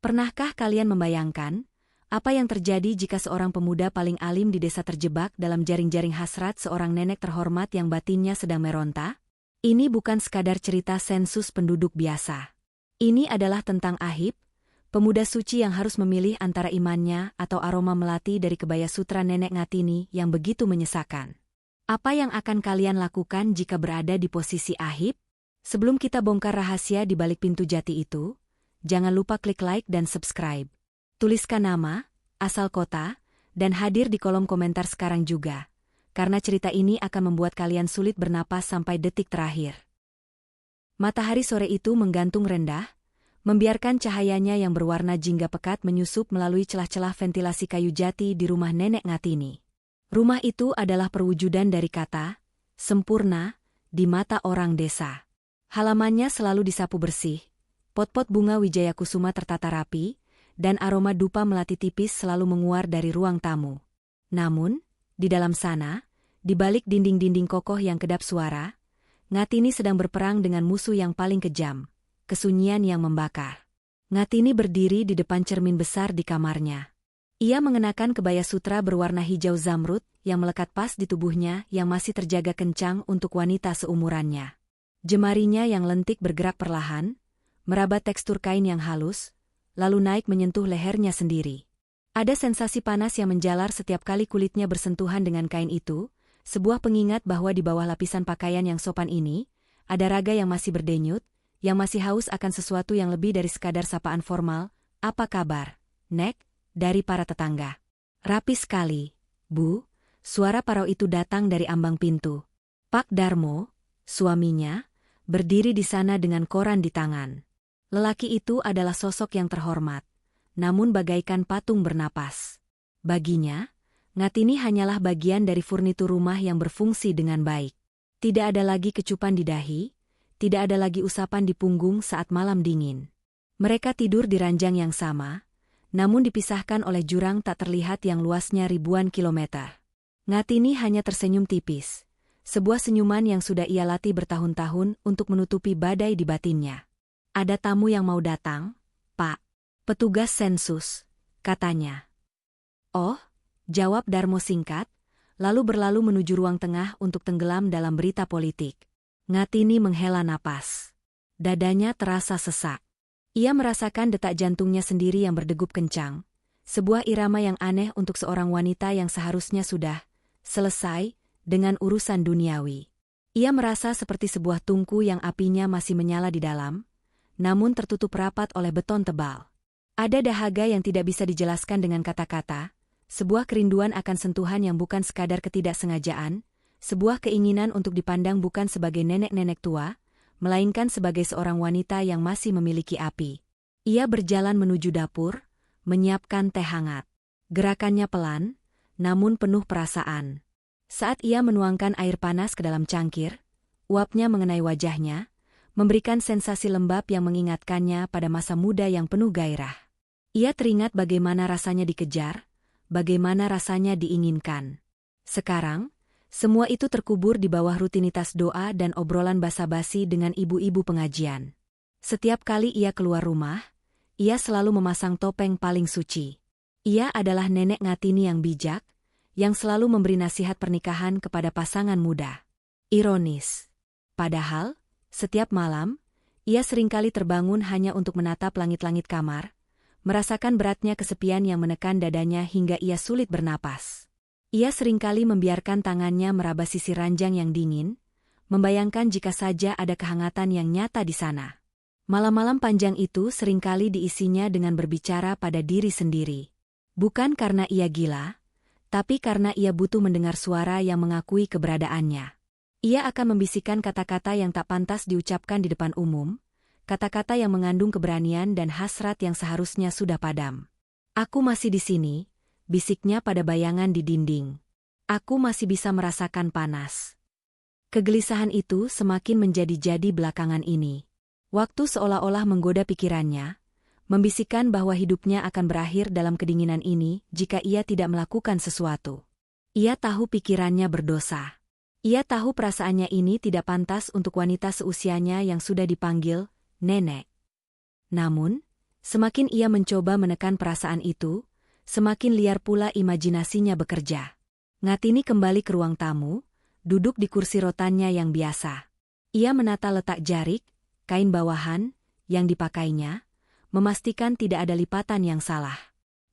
Pernahkah kalian membayangkan apa yang terjadi jika seorang pemuda paling alim di desa terjebak dalam jaring-jaring hasrat seorang nenek terhormat yang batinnya sedang meronta? Ini bukan sekadar cerita sensus penduduk biasa. Ini adalah tentang Ahib, pemuda suci yang harus memilih antara imannya atau aroma melati dari kebaya sutra nenek Ngatini yang begitu menyesakan. Apa yang akan kalian lakukan jika berada di posisi Ahib? Sebelum kita bongkar rahasia di balik pintu jati itu, jangan lupa klik like dan subscribe. Tuliskan nama, asal kota, dan hadir di kolom komentar sekarang juga, karena cerita ini akan membuat kalian sulit bernapas sampai detik terakhir. Matahari sore itu menggantung rendah, membiarkan cahayanya yang berwarna jingga pekat menyusup melalui celah-celah ventilasi kayu jati di rumah nenek Ngatini. Rumah itu adalah perwujudan dari kata, sempurna, di mata orang desa. Halamannya selalu disapu bersih, pot-pot bunga wijaya kusuma tertata rapi, dan aroma dupa melati tipis selalu menguar dari ruang tamu. Namun, di dalam sana, di balik dinding-dinding kokoh yang kedap suara, Ngatini sedang berperang dengan musuh yang paling kejam, kesunyian yang membakar. Ngatini berdiri di depan cermin besar di kamarnya. Ia mengenakan kebaya sutra berwarna hijau zamrud yang melekat pas di tubuhnya yang masih terjaga kencang untuk wanita seumurannya. Jemarinya yang lentik bergerak perlahan, meraba tekstur kain yang halus, lalu naik menyentuh lehernya sendiri. Ada sensasi panas yang menjalar setiap kali kulitnya bersentuhan dengan kain itu, sebuah pengingat bahwa di bawah lapisan pakaian yang sopan ini, ada raga yang masih berdenyut, yang masih haus akan sesuatu yang lebih dari sekadar sapaan formal. Apa kabar, Nek? Dari para tetangga. Rapi sekali, Bu. Suara parau itu datang dari ambang pintu. Pak Darmo, suaminya, berdiri di sana dengan koran di tangan. Lelaki itu adalah sosok yang terhormat, namun bagaikan patung bernapas. Baginya, Ngatini hanyalah bagian dari furnitur rumah yang berfungsi dengan baik. Tidak ada lagi kecupan di dahi, tidak ada lagi usapan di punggung saat malam dingin. Mereka tidur di ranjang yang sama, namun dipisahkan oleh jurang tak terlihat yang luasnya ribuan kilometer. Ngatini hanya tersenyum tipis, sebuah senyuman yang sudah ia latih bertahun-tahun untuk menutupi badai di batinnya. Ada tamu yang mau datang, Pak. Petugas sensus, katanya. Oh, jawab Darmo singkat, lalu berlalu menuju ruang tengah untuk tenggelam dalam berita politik. Ngatini menghela napas. Dadanya terasa sesak. Ia merasakan detak jantungnya sendiri yang berdegup kencang, sebuah irama yang aneh untuk seorang wanita yang seharusnya sudah selesai dengan urusan duniawi. Ia merasa seperti sebuah tungku yang apinya masih menyala di dalam, namun tertutup rapat oleh beton tebal. Ada dahaga yang tidak bisa dijelaskan dengan kata-kata, sebuah kerinduan akan sentuhan yang bukan sekadar ketidaksengajaan, sebuah keinginan untuk dipandang bukan sebagai nenek-nenek tua, melainkan sebagai seorang wanita yang masih memiliki api. Ia berjalan menuju dapur, menyiapkan teh hangat. Gerakannya pelan, namun penuh perasaan. Saat ia menuangkan air panas ke dalam cangkir, uapnya mengenai wajahnya, memberikan sensasi lembab yang mengingatkannya pada masa muda yang penuh gairah. Ia teringat bagaimana rasanya dikejar, bagaimana rasanya diinginkan. Sekarang, semua itu terkubur di bawah rutinitas doa dan obrolan basa-basi dengan ibu-ibu pengajian. Setiap kali ia keluar rumah, ia selalu memasang topeng paling suci. Ia adalah nenek Ngatini yang bijak, yang selalu memberi nasihat pernikahan kepada pasangan muda. Ironis. Padahal, setiap malam, ia seringkali terbangun hanya untuk menatap langit-langit kamar, merasakan beratnya kesepian yang menekan dadanya hingga ia sulit bernapas. Ia seringkali membiarkan tangannya meraba sisi ranjang yang dingin, membayangkan jika saja ada kehangatan yang nyata di sana. Malam-malam panjang itu seringkali diisinya dengan berbicara pada diri sendiri. Bukan karena ia gila, tapi karena ia butuh mendengar suara yang mengakui keberadaannya. Ia akan membisikkan kata-kata yang tak pantas diucapkan di depan umum, kata-kata yang mengandung keberanian dan hasrat yang seharusnya sudah padam. Aku masih di sini, bisiknya pada bayangan di dinding. Aku masih bisa merasakan panas. Kegelisahan itu semakin menjadi-jadi belakangan ini. Waktu seolah-olah menggoda pikirannya, membisikkan bahwa hidupnya akan berakhir dalam kedinginan ini jika ia tidak melakukan sesuatu. Ia tahu pikirannya berdosa. Ia tahu perasaannya ini tidak pantas untuk wanita seusianya yang sudah dipanggil nenek. Namun, Semakin ia mencoba menekan perasaan itu, semakin liar pula imajinasinya bekerja. Ngatini kembali ke ruang tamu, duduk di kursi rotannya yang biasa. Ia menata letak jarik, kain bawahan, yang dipakainya, memastikan tidak ada lipatan yang salah.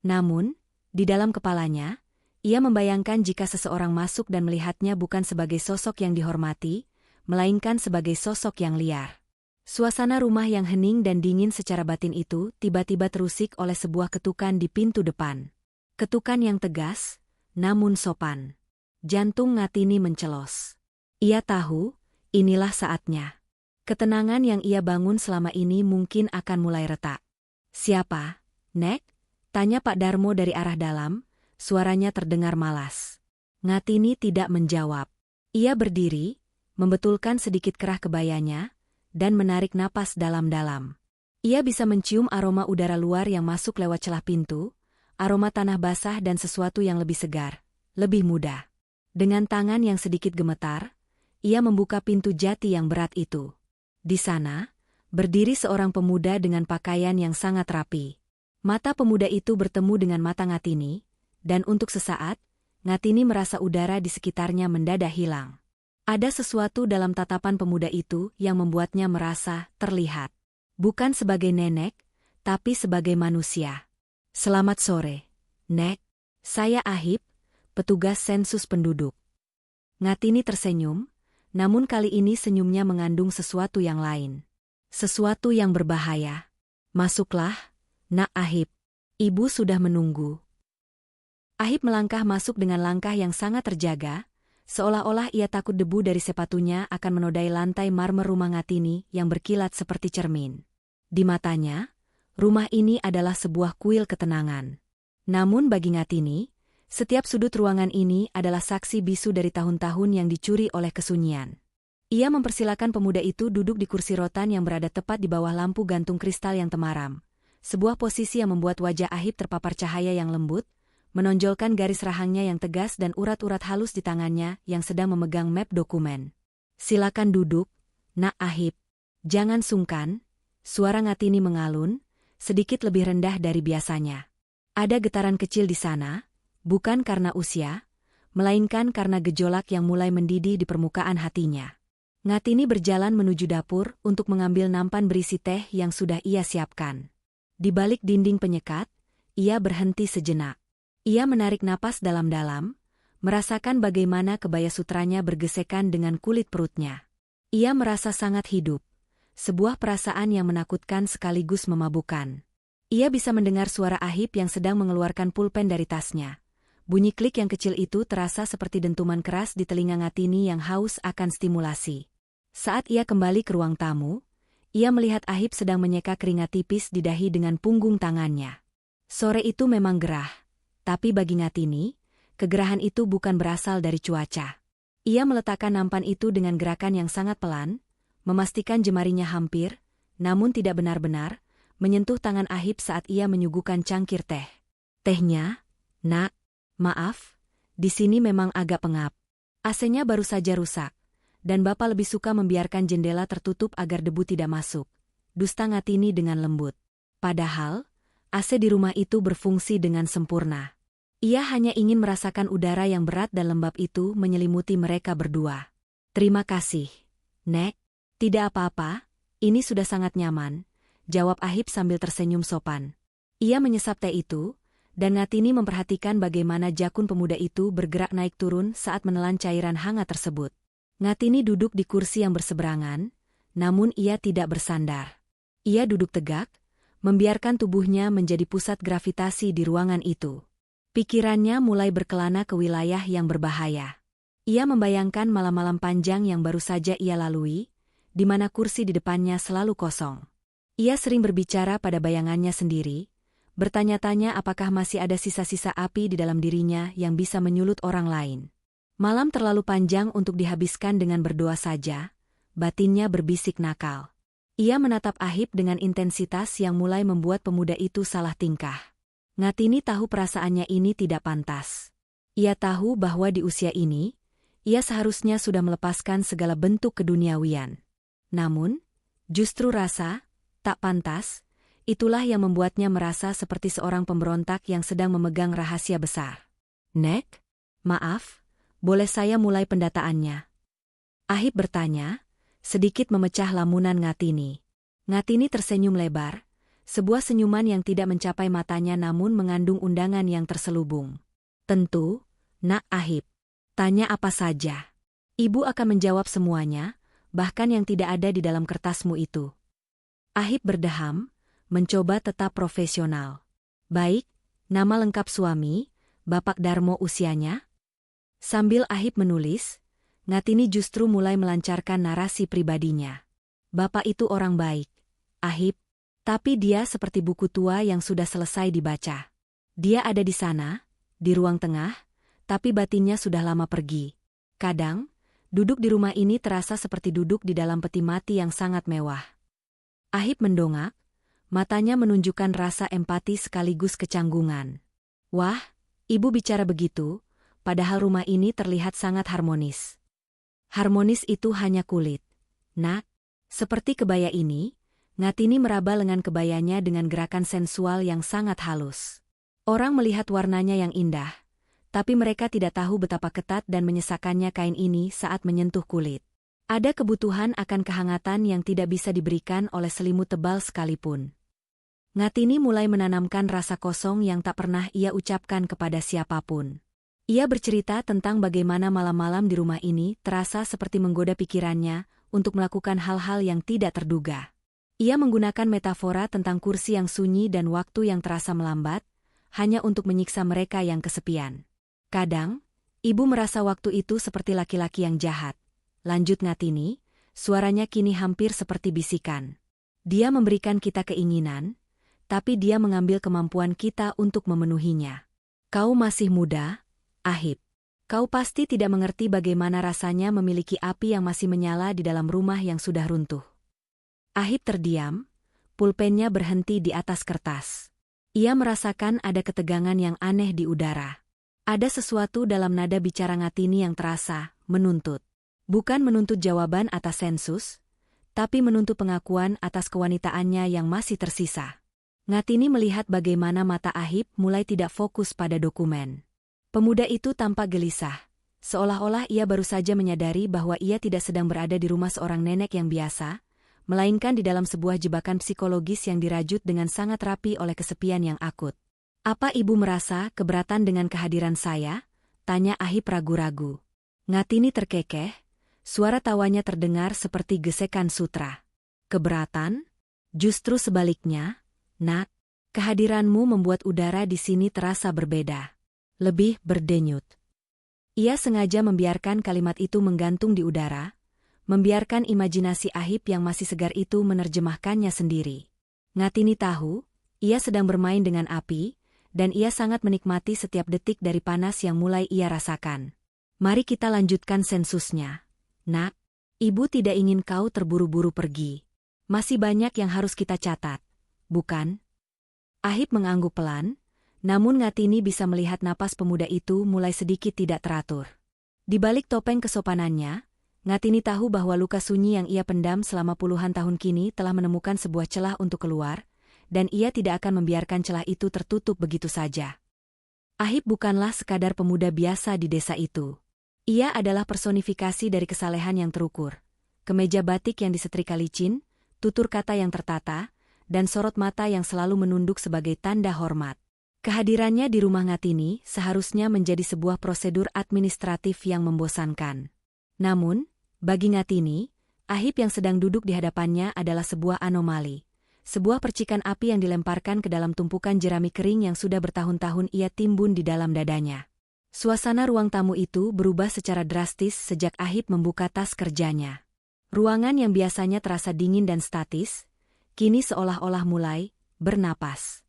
Namun, di dalam kepalanya, ia membayangkan jika seseorang masuk dan melihatnya bukan sebagai sosok yang dihormati, melainkan sebagai sosok yang liar. Suasana rumah yang hening dan dingin secara batin itu tiba-tiba terusik oleh sebuah ketukan di pintu depan. Ketukan yang tegas, namun sopan. Jantung Ngatini mencelos. Ia tahu, inilah saatnya. Ketenangan yang ia bangun selama ini mungkin akan mulai retak. "Siapa, Nek?" tanya Pak Darmo dari arah dalam, suaranya terdengar malas. Ngatini tidak menjawab. Ia berdiri, membetulkan sedikit kerah kebayanya, dan menarik napas dalam-dalam. Ia bisa mencium aroma udara luar yang masuk lewat celah pintu, aroma tanah basah dan sesuatu yang lebih segar, lebih muda. Dengan tangan yang sedikit gemetar, ia membuka pintu jati yang berat itu. Di sana, berdiri seorang pemuda dengan pakaian yang sangat rapi. Mata pemuda itu bertemu dengan mata Ngatini, dan untuk sesaat, Ngatini merasa udara di sekitarnya mendadak hilang. Ada sesuatu dalam tatapan pemuda itu yang membuatnya merasa terlihat. Bukan sebagai nenek, tapi sebagai manusia. "Selamat sore, Nek. Saya Ahib, petugas sensus penduduk." Ngatini tersenyum, namun kali ini senyumnya mengandung sesuatu yang lain. Sesuatu yang berbahaya. "Masuklah, Nak Ahib. Ibu sudah menunggu." Ahib melangkah masuk dengan langkah yang sangat terjaga, seolah-olah ia takut debu dari sepatunya akan menodai lantai marmer rumah Ngatini yang berkilat seperti cermin. Di matanya, rumah ini adalah sebuah kuil ketenangan. Namun bagi Ngatini, setiap sudut ruangan ini adalah saksi bisu dari tahun-tahun yang dicuri oleh kesunyian. Ia mempersilakan pemuda itu duduk di kursi rotan yang berada tepat di bawah lampu gantung kristal yang temaram, sebuah posisi yang membuat wajah Ahib terpapar cahaya yang lembut, menonjolkan garis rahangnya yang tegas dan urat-urat halus di tangannya yang sedang memegang map dokumen. "Silakan duduk, Nak Ahib. Jangan sungkan." Suara Ngatini mengalun, sedikit lebih rendah dari biasanya. Ada getaran kecil di sana, bukan karena usia, melainkan karena gejolak yang mulai mendidih di permukaan hatinya. Ngatini berjalan menuju dapur untuk mengambil nampan berisi teh yang sudah ia siapkan. Di balik dinding penyekat, ia berhenti sejenak. Ia menarik napas dalam-dalam, merasakan bagaimana kebaya sutranya bergesekan dengan kulit perutnya. Ia merasa sangat hidup, sebuah perasaan yang menakutkan sekaligus memabukkan. Ia bisa mendengar suara Ahib yang sedang mengeluarkan pulpen dari tasnya. Bunyi klik yang kecil itu terasa seperti dentuman keras di telinga Ngatini yang haus akan stimulasi. Saat ia kembali ke ruang tamu, ia melihat Ahib sedang menyeka keringat tipis di dahi dengan punggung tangannya. Sore itu memang gerah. Tapi bagi Ngatini, kegerahan itu bukan berasal dari cuaca. Ia meletakkan nampan itu dengan gerakan yang sangat pelan, memastikan jemarinya hampir, namun tidak benar-benar, menyentuh tangan Ahib saat ia menyuguhkan cangkir teh. "Tehnya, Nak, maaf, di sini memang agak pengap. AC-nya baru saja rusak, dan Bapak lebih suka membiarkan jendela tertutup agar debu tidak masuk," dusta Ngatini dengan lembut. Padahal, AC di rumah itu berfungsi dengan sempurna. Ia hanya ingin merasakan udara yang berat dan lembab itu menyelimuti mereka berdua. "Terima kasih, Nek. Tidak apa-apa, ini sudah sangat nyaman," jawab Ahib sambil tersenyum sopan. Ia menyesap teh itu, dan Ngatini memperhatikan bagaimana jakun pemuda itu bergerak naik turun saat menelan cairan hangat tersebut. Ngatini duduk di kursi yang berseberangan, namun ia tidak bersandar. Ia duduk tegak, membiarkan tubuhnya menjadi pusat gravitasi di ruangan itu. Pikirannya mulai berkelana ke wilayah yang berbahaya. Ia membayangkan malam-malam panjang yang baru saja ia lalui, di mana kursi di depannya selalu kosong. Ia sering berbicara pada bayangannya sendiri, bertanya-tanya apakah masih ada sisa-sisa api di dalam dirinya yang bisa menyulut orang lain. Malam terlalu panjang untuk dihabiskan dengan berdoa saja, batinnya berbisik nakal. Ia menatap Ahib dengan intensitas yang mulai membuat pemuda itu salah tingkah. Ngatini tahu perasaannya ini tidak pantas. Ia tahu bahwa di usia ini, ia seharusnya sudah melepaskan segala bentuk keduniawian. Namun, justru rasa tak pantas itulah yang membuatnya merasa seperti seorang pemberontak yang sedang memegang rahasia besar. Nek, maaf, boleh saya mulai pendataannya? Ahib bertanya, sedikit memecah lamunan Ngatini. Ngatini tersenyum lebar, sebuah senyuman yang tidak mencapai matanya namun mengandung undangan yang terselubung. Tentu, Nak Ahib. Tanya apa saja. Ibu akan menjawab semuanya, bahkan yang tidak ada di dalam kertasmu itu. Ahib berdeham, mencoba tetap profesional. Baik, nama lengkap suami, Bapak Darmo usianya? Sambil Ahib menulis, Ngatini justru mulai melancarkan narasi pribadinya. Bapak itu orang baik, Ahib, tapi dia seperti buku tua yang sudah selesai dibaca. Dia ada di sana, di ruang tengah, tapi batinnya sudah lama pergi. Kadang, duduk di rumah ini terasa seperti duduk di dalam peti mati yang sangat mewah. Ahib mendongak, matanya menunjukkan rasa empati sekaligus kecanggungan. Wah, ibu bicara begitu, padahal rumah ini terlihat sangat harmonis. Harmonis itu hanya kulit. Nak, seperti kebaya ini, Ngatini meraba lengan kebayanya dengan gerakan sensual yang sangat halus. Orang melihat warnanya yang indah, tapi mereka tidak tahu betapa ketat dan menyesakannya kain ini saat menyentuh kulit. Ada kebutuhan akan kehangatan yang tidak bisa diberikan oleh selimut tebal sekalipun. Ngatini mulai menanamkan rasa kosong yang tak pernah ia ucapkan kepada siapapun. Ia bercerita tentang bagaimana malam-malam di rumah ini terasa seperti menggoda pikirannya untuk melakukan hal-hal yang tidak terduga. Ia menggunakan metafora tentang kursi yang sunyi dan waktu yang terasa melambat, hanya untuk menyiksa mereka yang kesepian. Kadang, ibu merasa waktu itu seperti laki-laki yang jahat. Lanjut Ngatini, suaranya kini hampir seperti bisikan. Dia memberikan kita keinginan, tapi dia mengambil kemampuan kita untuk memenuhinya. Kau masih muda, Ahib. Kau pasti tidak mengerti bagaimana rasanya memiliki api yang masih menyala di dalam rumah yang sudah runtuh. Ahib terdiam, pulpennya berhenti di atas kertas. Ia merasakan ada ketegangan yang aneh di udara. Ada sesuatu dalam nada bicara Ngatini yang terasa, menuntut. Bukan menuntut jawaban atas sensus, tapi menuntut pengakuan atas kewanitaannya yang masih tersisa. Ngatini melihat bagaimana mata Ahib mulai tidak fokus pada dokumen. Pemuda itu tampak gelisah, seolah-olah ia baru saja menyadari bahwa ia tidak sedang berada di rumah seorang nenek yang biasa, melainkan di dalam sebuah jebakan psikologis yang dirajut dengan sangat rapi oleh kesepian yang akut. Apa ibu merasa keberatan dengan kehadiran saya? Tanya Ahib ragu-ragu. Ngatini terkekeh, suara tawanya terdengar seperti gesekan sutra. Keberatan? Justru sebaliknya, Nak. Kehadiranmu membuat udara di sini terasa berbeda. Lebih berdenyut. Ia sengaja membiarkan kalimat itu menggantung di udara, membiarkan imajinasi Ahib yang masih segar itu menerjemahkannya sendiri. Ngatini tahu, ia sedang bermain dengan api, dan ia sangat menikmati setiap detik dari panas yang mulai ia rasakan. Mari kita lanjutkan sensusnya. Nak, ibu tidak ingin kau terburu-buru pergi. Masih banyak yang harus kita catat, bukan? Ahib mengangguk pelan, namun Ngatini bisa melihat napas pemuda itu mulai sedikit tidak teratur. Di balik topeng kesopanannya, Ngatini tahu bahwa luka sunyi yang ia pendam selama puluhan tahun kini telah menemukan sebuah celah untuk keluar, dan ia tidak akan membiarkan celah itu tertutup begitu saja. Ahib bukanlah sekadar pemuda biasa di desa itu. Ia adalah personifikasi dari kesalehan yang terukur. Kemeja batik yang disetrika licin, tutur kata yang tertata, dan sorot mata yang selalu menunduk sebagai tanda hormat. Kehadirannya di rumah Ngatini seharusnya menjadi sebuah prosedur administratif yang membosankan. Namun, bagi Ngatini, Ahib yang sedang duduk di hadapannya adalah sebuah anomali. Sebuah percikan api yang dilemparkan ke dalam tumpukan jerami kering yang sudah bertahun-tahun ia timbun di dalam dadanya. Suasana ruang tamu itu berubah secara drastis sejak Ahib membuka tas kerjanya. Ruangan yang biasanya terasa dingin dan statis, kini seolah-olah mulai bernapas.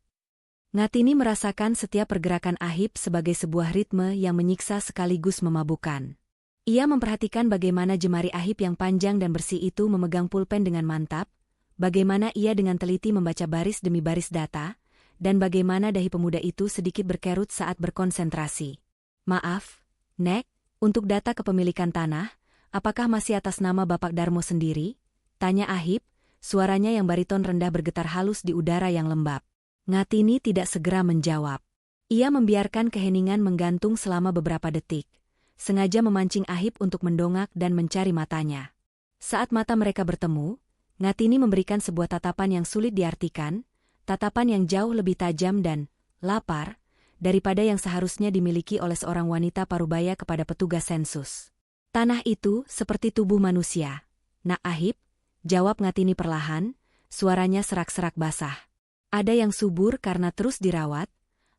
Ngatini merasakan setiap pergerakan Ahib sebagai sebuah ritme yang menyiksa sekaligus memabukkan. Ia memperhatikan bagaimana jemari Ahib yang panjang dan bersih itu memegang pulpen dengan mantap, bagaimana ia dengan teliti membaca baris demi baris data, dan bagaimana dahi pemuda itu sedikit berkerut saat berkonsentrasi. Maaf, Nek, untuk data kepemilikan tanah, apakah masih atas nama Bapak Darmo sendiri? Tanya Ahib, suaranya yang bariton rendah bergetar halus di udara yang lembab. Ngatini tidak segera menjawab. Ia membiarkan keheningan menggantung selama beberapa detik, sengaja memancing Ahib untuk mendongak dan mencari matanya. Saat mata mereka bertemu, Ngatini memberikan sebuah tatapan yang sulit diartikan, tatapan yang jauh lebih tajam dan lapar daripada yang seharusnya dimiliki oleh seorang wanita parubaya kepada petugas sensus. Tanah itu seperti tubuh manusia. Nak Ahib, jawab Ngatini perlahan, suaranya serak-serak basah. Ada yang subur karena terus dirawat,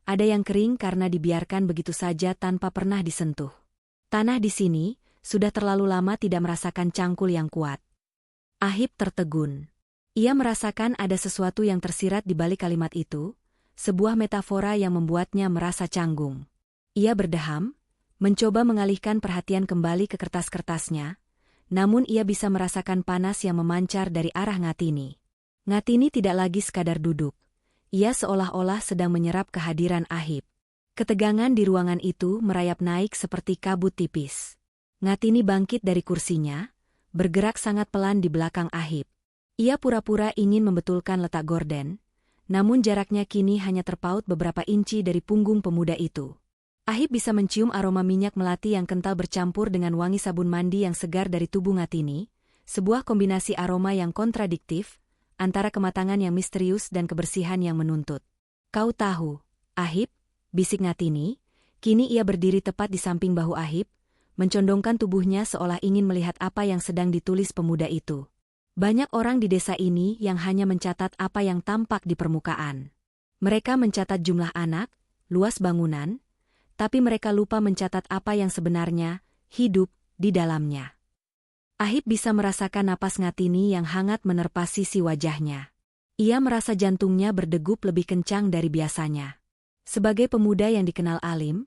ada yang kering karena dibiarkan begitu saja tanpa pernah disentuh. Tanah di sini sudah terlalu lama tidak merasakan cangkul yang kuat. Ahib tertegun. Ia merasakan ada sesuatu yang tersirat di balik kalimat itu, sebuah metafora yang membuatnya merasa canggung. Ia berdeham, mencoba mengalihkan perhatian kembali ke kertas-kertasnya, namun ia bisa merasakan panas yang memancar dari arah Ngatini. Ngatini tidak lagi sekadar duduk. Ia seolah-olah sedang menyerap kehadiran Ahib. Ketegangan di ruangan itu merayap naik seperti kabut tipis. Ngatini bangkit dari kursinya, bergerak sangat pelan di belakang Ahib. Ia pura-pura ingin membetulkan letak gorden, namun jaraknya kini hanya terpaut beberapa inci dari punggung pemuda itu. Ahib bisa mencium aroma minyak melati yang kental bercampur dengan wangi sabun mandi yang segar dari tubuh Ngatini, sebuah kombinasi aroma yang kontradiktif, antara kematangan yang misterius dan kebersihan yang menuntut. Kau tahu, Ahib, bisik Ngatini, kini ia berdiri tepat di samping bahu Ahib, mencondongkan tubuhnya seolah ingin melihat apa yang sedang ditulis pemuda itu. Banyak orang di desa ini yang hanya mencatat apa yang tampak di permukaan. Mereka mencatat jumlah anak, luas bangunan, tapi mereka lupa mencatat apa yang sebenarnya hidup di dalamnya. Ahib bisa merasakan napas Ngatini yang hangat menerpa sisi wajahnya. Ia merasa jantungnya berdegup lebih kencang dari biasanya. Sebagai pemuda yang dikenal alim,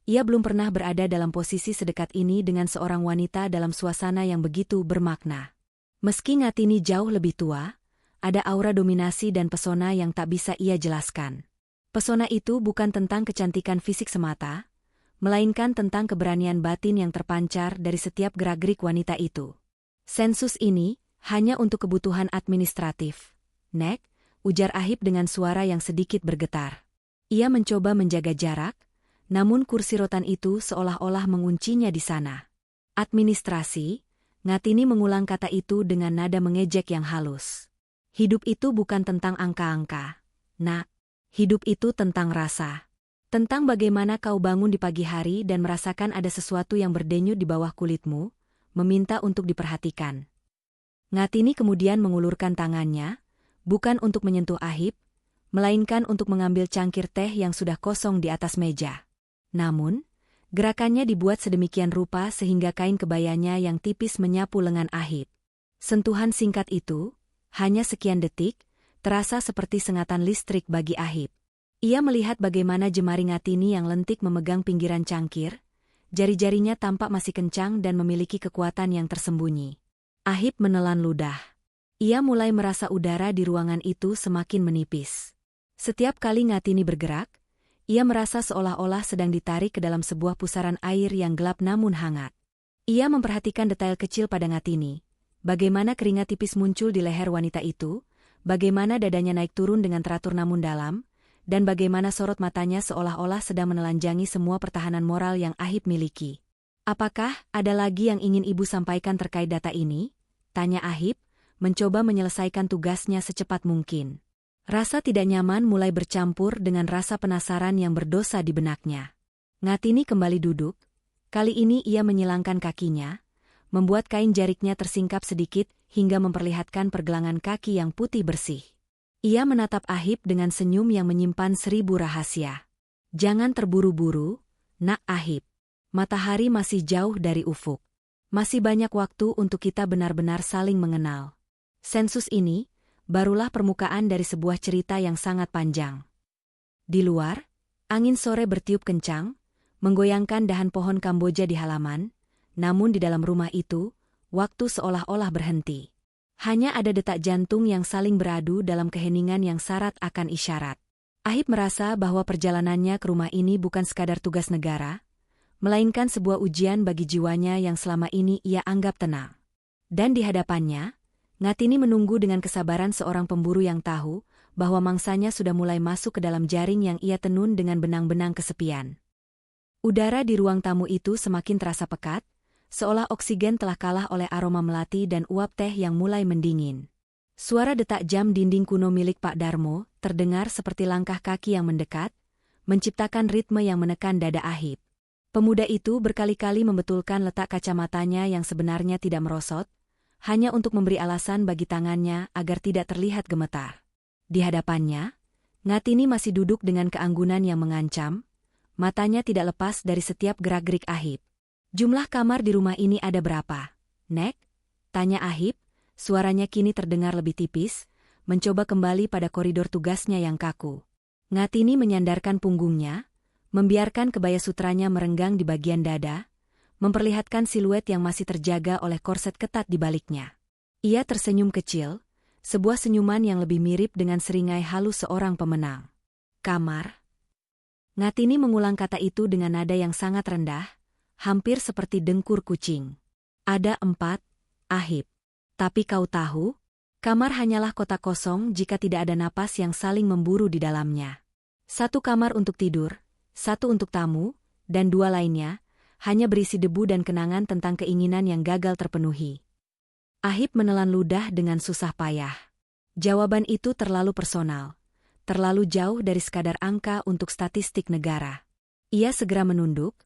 ia belum pernah berada dalam posisi sedekat ini dengan seorang wanita dalam suasana yang begitu bermakna. Meski Ngatini jauh lebih tua, ada aura dominasi dan pesona yang tak bisa ia jelaskan. Pesona itu bukan tentang kecantikan fisik semata, melainkan tentang keberanian batin yang terpancar dari setiap gerak-gerik wanita itu. Sensus ini hanya untuk kebutuhan administratif. Nek, ujar Ahib dengan suara yang sedikit bergetar. Ia mencoba menjaga jarak, namun kursi rotan itu seolah-olah menguncinya di sana. Administrasi, Ngatini mengulang kata itu dengan nada mengejek yang halus. Hidup itu bukan tentang angka-angka, Nak. Hidup itu tentang rasa. Tentang bagaimana kau bangun di pagi hari dan merasakan ada sesuatu yang berdenyut di bawah kulitmu, meminta untuk diperhatikan. Ngatini kemudian mengulurkan tangannya, bukan untuk menyentuh Ahib, melainkan untuk mengambil cangkir teh yang sudah kosong di atas meja. Namun, gerakannya dibuat sedemikian rupa sehingga kain kebayanya yang tipis menyapu lengan Ahib. Sentuhan singkat itu, hanya sekian detik, terasa seperti sengatan listrik bagi Ahib. Ia melihat bagaimana jemari Ngatini yang lentik memegang pinggiran cangkir, jari-jarinya tampak masih kencang dan memiliki kekuatan yang tersembunyi. Ahib menelan ludah. Ia mulai merasa udara di ruangan itu semakin menipis. Setiap kali Ngatini bergerak, ia merasa seolah-olah sedang ditarik ke dalam sebuah pusaran air yang gelap namun hangat. Ia memperhatikan detail kecil pada Ngatini, bagaimana keringat tipis muncul di leher wanita itu, bagaimana dadanya naik turun dengan teratur namun dalam, dan bagaimana sorot matanya seolah-olah sedang menelanjangi semua pertahanan moral yang Ahib miliki. Apakah ada lagi yang ingin ibu sampaikan terkait data ini? Tanya Ahib, mencoba menyelesaikan tugasnya secepat mungkin. Rasa tidak nyaman mulai bercampur dengan rasa penasaran yang berdosa di benaknya. Ngatini kembali duduk, kali ini ia menyilangkan kakinya, membuat kain jariknya tersingkap sedikit hingga memperlihatkan pergelangan kaki yang putih bersih. Ia menatap Ahib dengan senyum yang menyimpan 1000 rahasia. Jangan terburu-buru, Nak Ahib. Matahari masih jauh dari ufuk. Masih banyak waktu untuk kita benar-benar saling mengenal. Sensus ini, barulah permukaan dari sebuah cerita yang sangat panjang. Di luar, angin sore bertiup kencang, menggoyangkan dahan pohon Kamboja di halaman, namun di dalam rumah itu, waktu seolah-olah berhenti. Hanya ada detak jantung yang saling beradu dalam keheningan yang syarat akan isyarat. Ahib merasa bahwa perjalanannya ke rumah ini bukan sekadar tugas negara, melainkan sebuah ujian bagi jiwanya yang selama ini ia anggap tenang. Dan di hadapannya, Ngatini menunggu dengan kesabaran seorang pemburu yang tahu bahwa mangsanya sudah mulai masuk ke dalam jaring yang ia tenun dengan benang-benang kesepian. Udara di ruang tamu itu semakin terasa pekat, seolah oksigen telah kalah oleh aroma melati dan uap teh yang mulai mendingin. Suara detak jam dinding kuno milik Pak Darmo terdengar seperti langkah kaki yang mendekat, menciptakan ritme yang menekan dada Ahib. Pemuda itu berkali-kali membetulkan letak kacamatanya yang sebenarnya tidak merosot, hanya untuk memberi alasan bagi tangannya agar tidak terlihat gemetar. Di hadapannya, Ngatini masih duduk dengan keanggunan yang mengancam, matanya tidak lepas dari setiap gerak-gerik Ahib. "Jumlah kamar di rumah ini ada berapa, Nek?" tanya Ahib, suaranya kini terdengar lebih tipis, mencoba kembali pada koridor tugasnya yang kaku. Ngatini menyandarkan punggungnya, membiarkan kebaya sutranya merenggang di bagian dada, memperlihatkan siluet yang masih terjaga oleh korset ketat di baliknya. Ia tersenyum kecil, sebuah senyuman yang lebih mirip dengan seringai halus seorang pemenang. "Kamar?" Ngatini mengulang kata itu dengan nada yang sangat rendah, hampir seperti dengkur kucing. "Ada 4, Ahib. Tapi kau tahu, kamar hanyalah kotak kosong jika tidak ada napas yang saling memburu di dalamnya. 1 kamar untuk tidur, 1 untuk tamu, dan 2 lainnya, hanya berisi debu dan kenangan tentang keinginan yang gagal terpenuhi." Ahib menelan ludah dengan susah payah. Jawaban itu terlalu personal, terlalu jauh dari sekadar angka untuk statistik negara. Ia segera menunduk,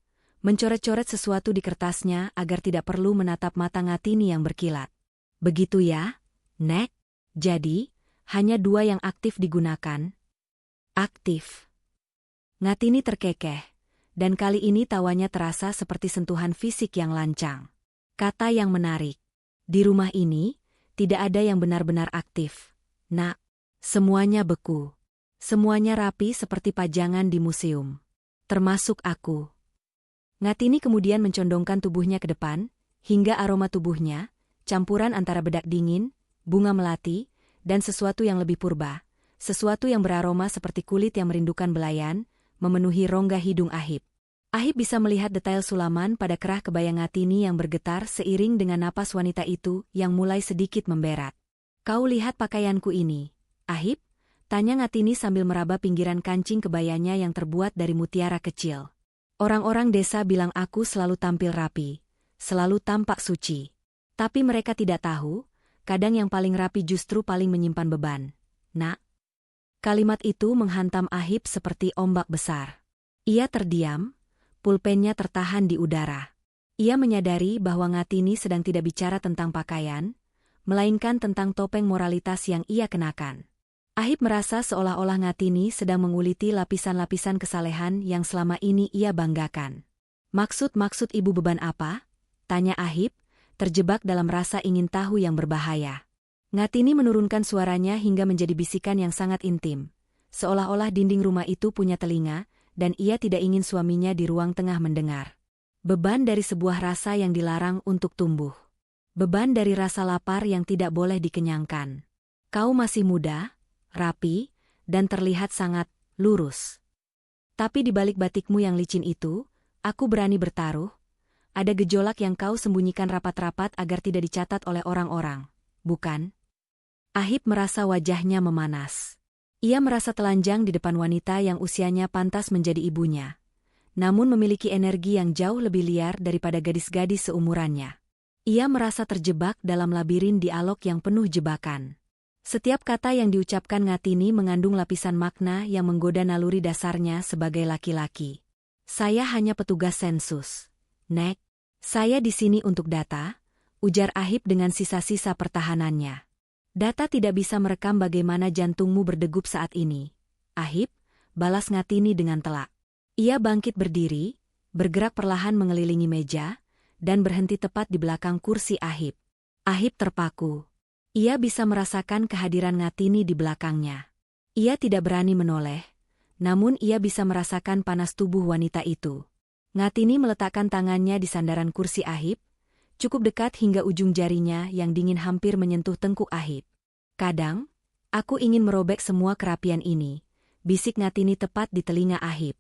mencoret-coret sesuatu di kertasnya agar tidak perlu menatap mata Ngatini yang berkilat. "Begitu ya, Nek? Jadi, hanya 2 yang aktif digunakan?" "Aktif." Ngatini terkekeh, dan kali ini tawanya terasa seperti sentuhan fisik yang lancang. Kata yang menarik. "Di rumah ini, tidak ada yang benar-benar aktif, Nak. Semuanya beku. Semuanya rapi seperti pajangan di museum. Termasuk aku." Ngatini kemudian mencondongkan tubuhnya ke depan, hingga aroma tubuhnya, campuran antara bedak dingin, bunga melati, dan sesuatu yang lebih purba, sesuatu yang beraroma seperti kulit yang merindukan belayan, memenuhi rongga hidung Ahib. Ahib bisa melihat detail sulaman pada kerah kebaya Ngatini yang bergetar seiring dengan napas wanita itu yang mulai sedikit memberat. "Kau lihat pakaianku ini, Ahib?" tanya Ngatini sambil meraba pinggiran kancing kebayanya yang terbuat dari mutiara kecil. "Orang-orang desa bilang aku selalu tampil rapi, selalu tampak suci. Tapi mereka tidak tahu, kadang yang paling rapi justru paling menyimpan beban, Nak." Kalimat itu menghantam Ahib seperti ombak besar. Ia terdiam, pulpennya tertahan di udara. Ia menyadari bahwa Ngatini sedang tidak bicara tentang pakaian, melainkan tentang topeng moralitas yang ia kenakan. Ahib merasa seolah-olah Ngatini sedang menguliti lapisan-lapisan kesalehan yang selama ini ia banggakan. "Maksud ibu beban apa?" tanya Ahib, terjebak dalam rasa ingin tahu yang berbahaya. Ngatini menurunkan suaranya hingga menjadi bisikan yang sangat intim, seolah-olah dinding rumah itu punya telinga, dan ia tidak ingin suaminya di ruang tengah mendengar. Beban dari sebuah rasa yang dilarang untuk tumbuh. Beban dari rasa lapar yang tidak boleh dikenyangkan. "Kau masih muda, rapi, dan terlihat sangat lurus. Tapi di balik batikmu yang licin itu, aku berani bertaruh, ada gejolak yang kau sembunyikan rapat-rapat agar tidak dicatat oleh orang-orang, bukan?" Ahib merasa wajahnya memanas. Ia merasa telanjang di depan wanita yang usianya pantas menjadi ibunya, namun memiliki energi yang jauh lebih liar daripada gadis-gadis seumurannya. Ia merasa terjebak dalam labirin dialog yang penuh jebakan. Setiap kata yang diucapkan Ngatini mengandung lapisan makna yang menggoda naluri dasarnya sebagai laki-laki. "Saya hanya petugas sensus, Nek. Saya di sini untuk data," ujar Ahib dengan sisa-sisa pertahanannya. "Data tidak bisa merekam bagaimana jantungmu berdegup saat ini, Ahib," balas Ngatini dengan telak. Ia bangkit berdiri, bergerak perlahan mengelilingi meja, dan berhenti tepat di belakang kursi Ahib. Ahib terpaku. Ia bisa merasakan kehadiran Ngatini di belakangnya. Ia tidak berani menoleh, namun ia bisa merasakan panas tubuh wanita itu. Ngatini meletakkan tangannya di sandaran kursi Ahib, cukup dekat hingga ujung jarinya yang dingin hampir menyentuh tengkuk Ahib. "Kadang, aku ingin merobek semua kerapian ini," bisik Ngatini tepat di telinga Ahib.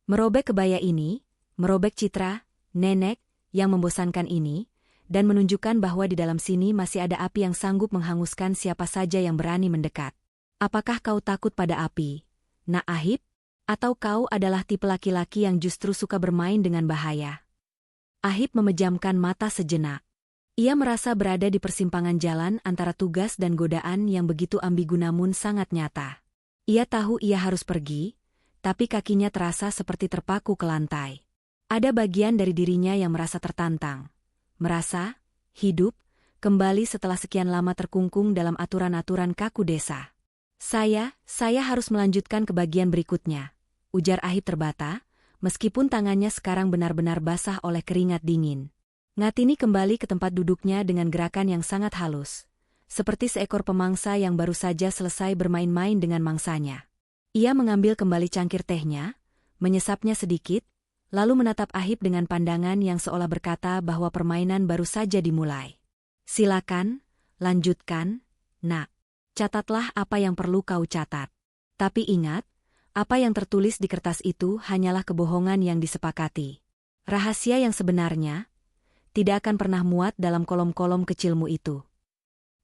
"Merobek kebaya ini, merobek citra, nenek, yang membosankan ini, dan menunjukkan bahwa di dalam sini masih ada api yang sanggup menghanguskan siapa saja yang berani mendekat. Apakah kau takut pada api, Nak Ahib? Atau kau adalah tipe laki-laki yang justru suka bermain dengan bahaya? Ahib memejamkan mata sejenak. Ia merasa berada di persimpangan jalan antara tugas dan godaan yang begitu ambigu namun sangat nyata. Ia tahu ia harus pergi, tapi kakinya terasa seperti terpaku ke lantai. Ada bagian dari dirinya yang merasa tertantang. Merasa hidup kembali setelah sekian lama terkungkung dalam aturan-aturan kaku desa. Saya harus melanjutkan ke bagian berikutnya, ujar Ahib terbata, meskipun tangannya sekarang benar-benar basah oleh keringat dingin. Ngatini kembali ke tempat duduknya dengan gerakan yang sangat halus, seperti seekor pemangsa yang baru saja selesai bermain-main dengan mangsanya. Ia mengambil kembali cangkir tehnya, menyesapnya sedikit, lalu menatap Ahib dengan pandangan yang seolah berkata bahwa permainan baru saja dimulai. Silakan, lanjutkan, Nak. Catatlah apa yang perlu kau catat. Tapi ingat, apa yang tertulis di kertas itu hanyalah kebohongan yang disepakati. Rahasia yang sebenarnya tidak akan pernah muat dalam kolom-kolom kecilmu itu.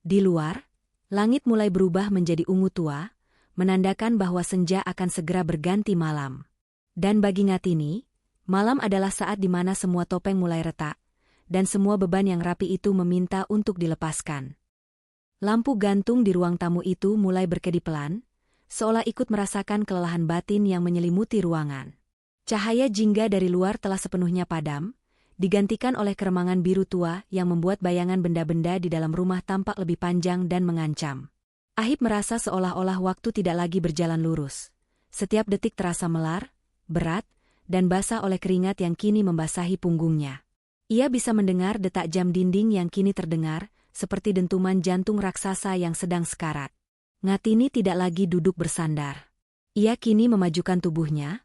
Di luar, langit mulai berubah menjadi ungu tua, menandakan bahwa senja akan segera berganti malam. Dan bagi Ngatini, malam adalah saat di mana semua topeng mulai retak, dan semua beban yang rapi itu meminta untuk dilepaskan. Lampu gantung di ruang tamu itu mulai berkedip pelan, seolah ikut merasakan kelelahan batin yang menyelimuti ruangan. Cahaya jingga dari luar telah sepenuhnya padam, digantikan oleh keremangan biru tua yang membuat bayangan benda-benda di dalam rumah tampak lebih panjang dan mengancam. Ahib merasa seolah-olah waktu tidak lagi berjalan lurus. Setiap detik terasa melar, berat, dan basah oleh keringat yang kini membasahi punggungnya. Ia bisa mendengar detak jam dinding yang kini terdengar, seperti dentuman jantung raksasa yang sedang sekarat. Ngatini tidak lagi duduk bersandar. Ia kini memajukan tubuhnya,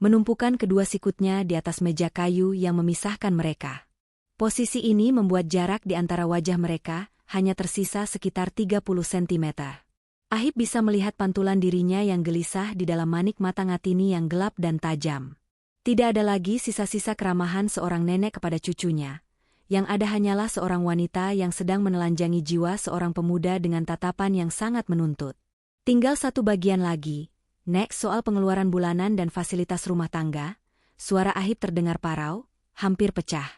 menumpukan kedua sikutnya di atas meja kayu yang memisahkan mereka. Posisi ini membuat jarak di antara wajah mereka hanya tersisa sekitar 30 cm. Ahib bisa melihat pantulan dirinya yang gelisah di dalam manik mata Ngatini yang gelap dan tajam. Tidak ada lagi sisa-sisa keramahan seorang nenek kepada cucunya. Yang ada hanyalah seorang wanita yang sedang menelanjangi jiwa seorang pemuda dengan tatapan yang sangat menuntut. Tinggal satu bagian lagi, Nek, soal pengeluaran bulanan dan fasilitas rumah tangga. Suara Ahib terdengar parau, hampir pecah.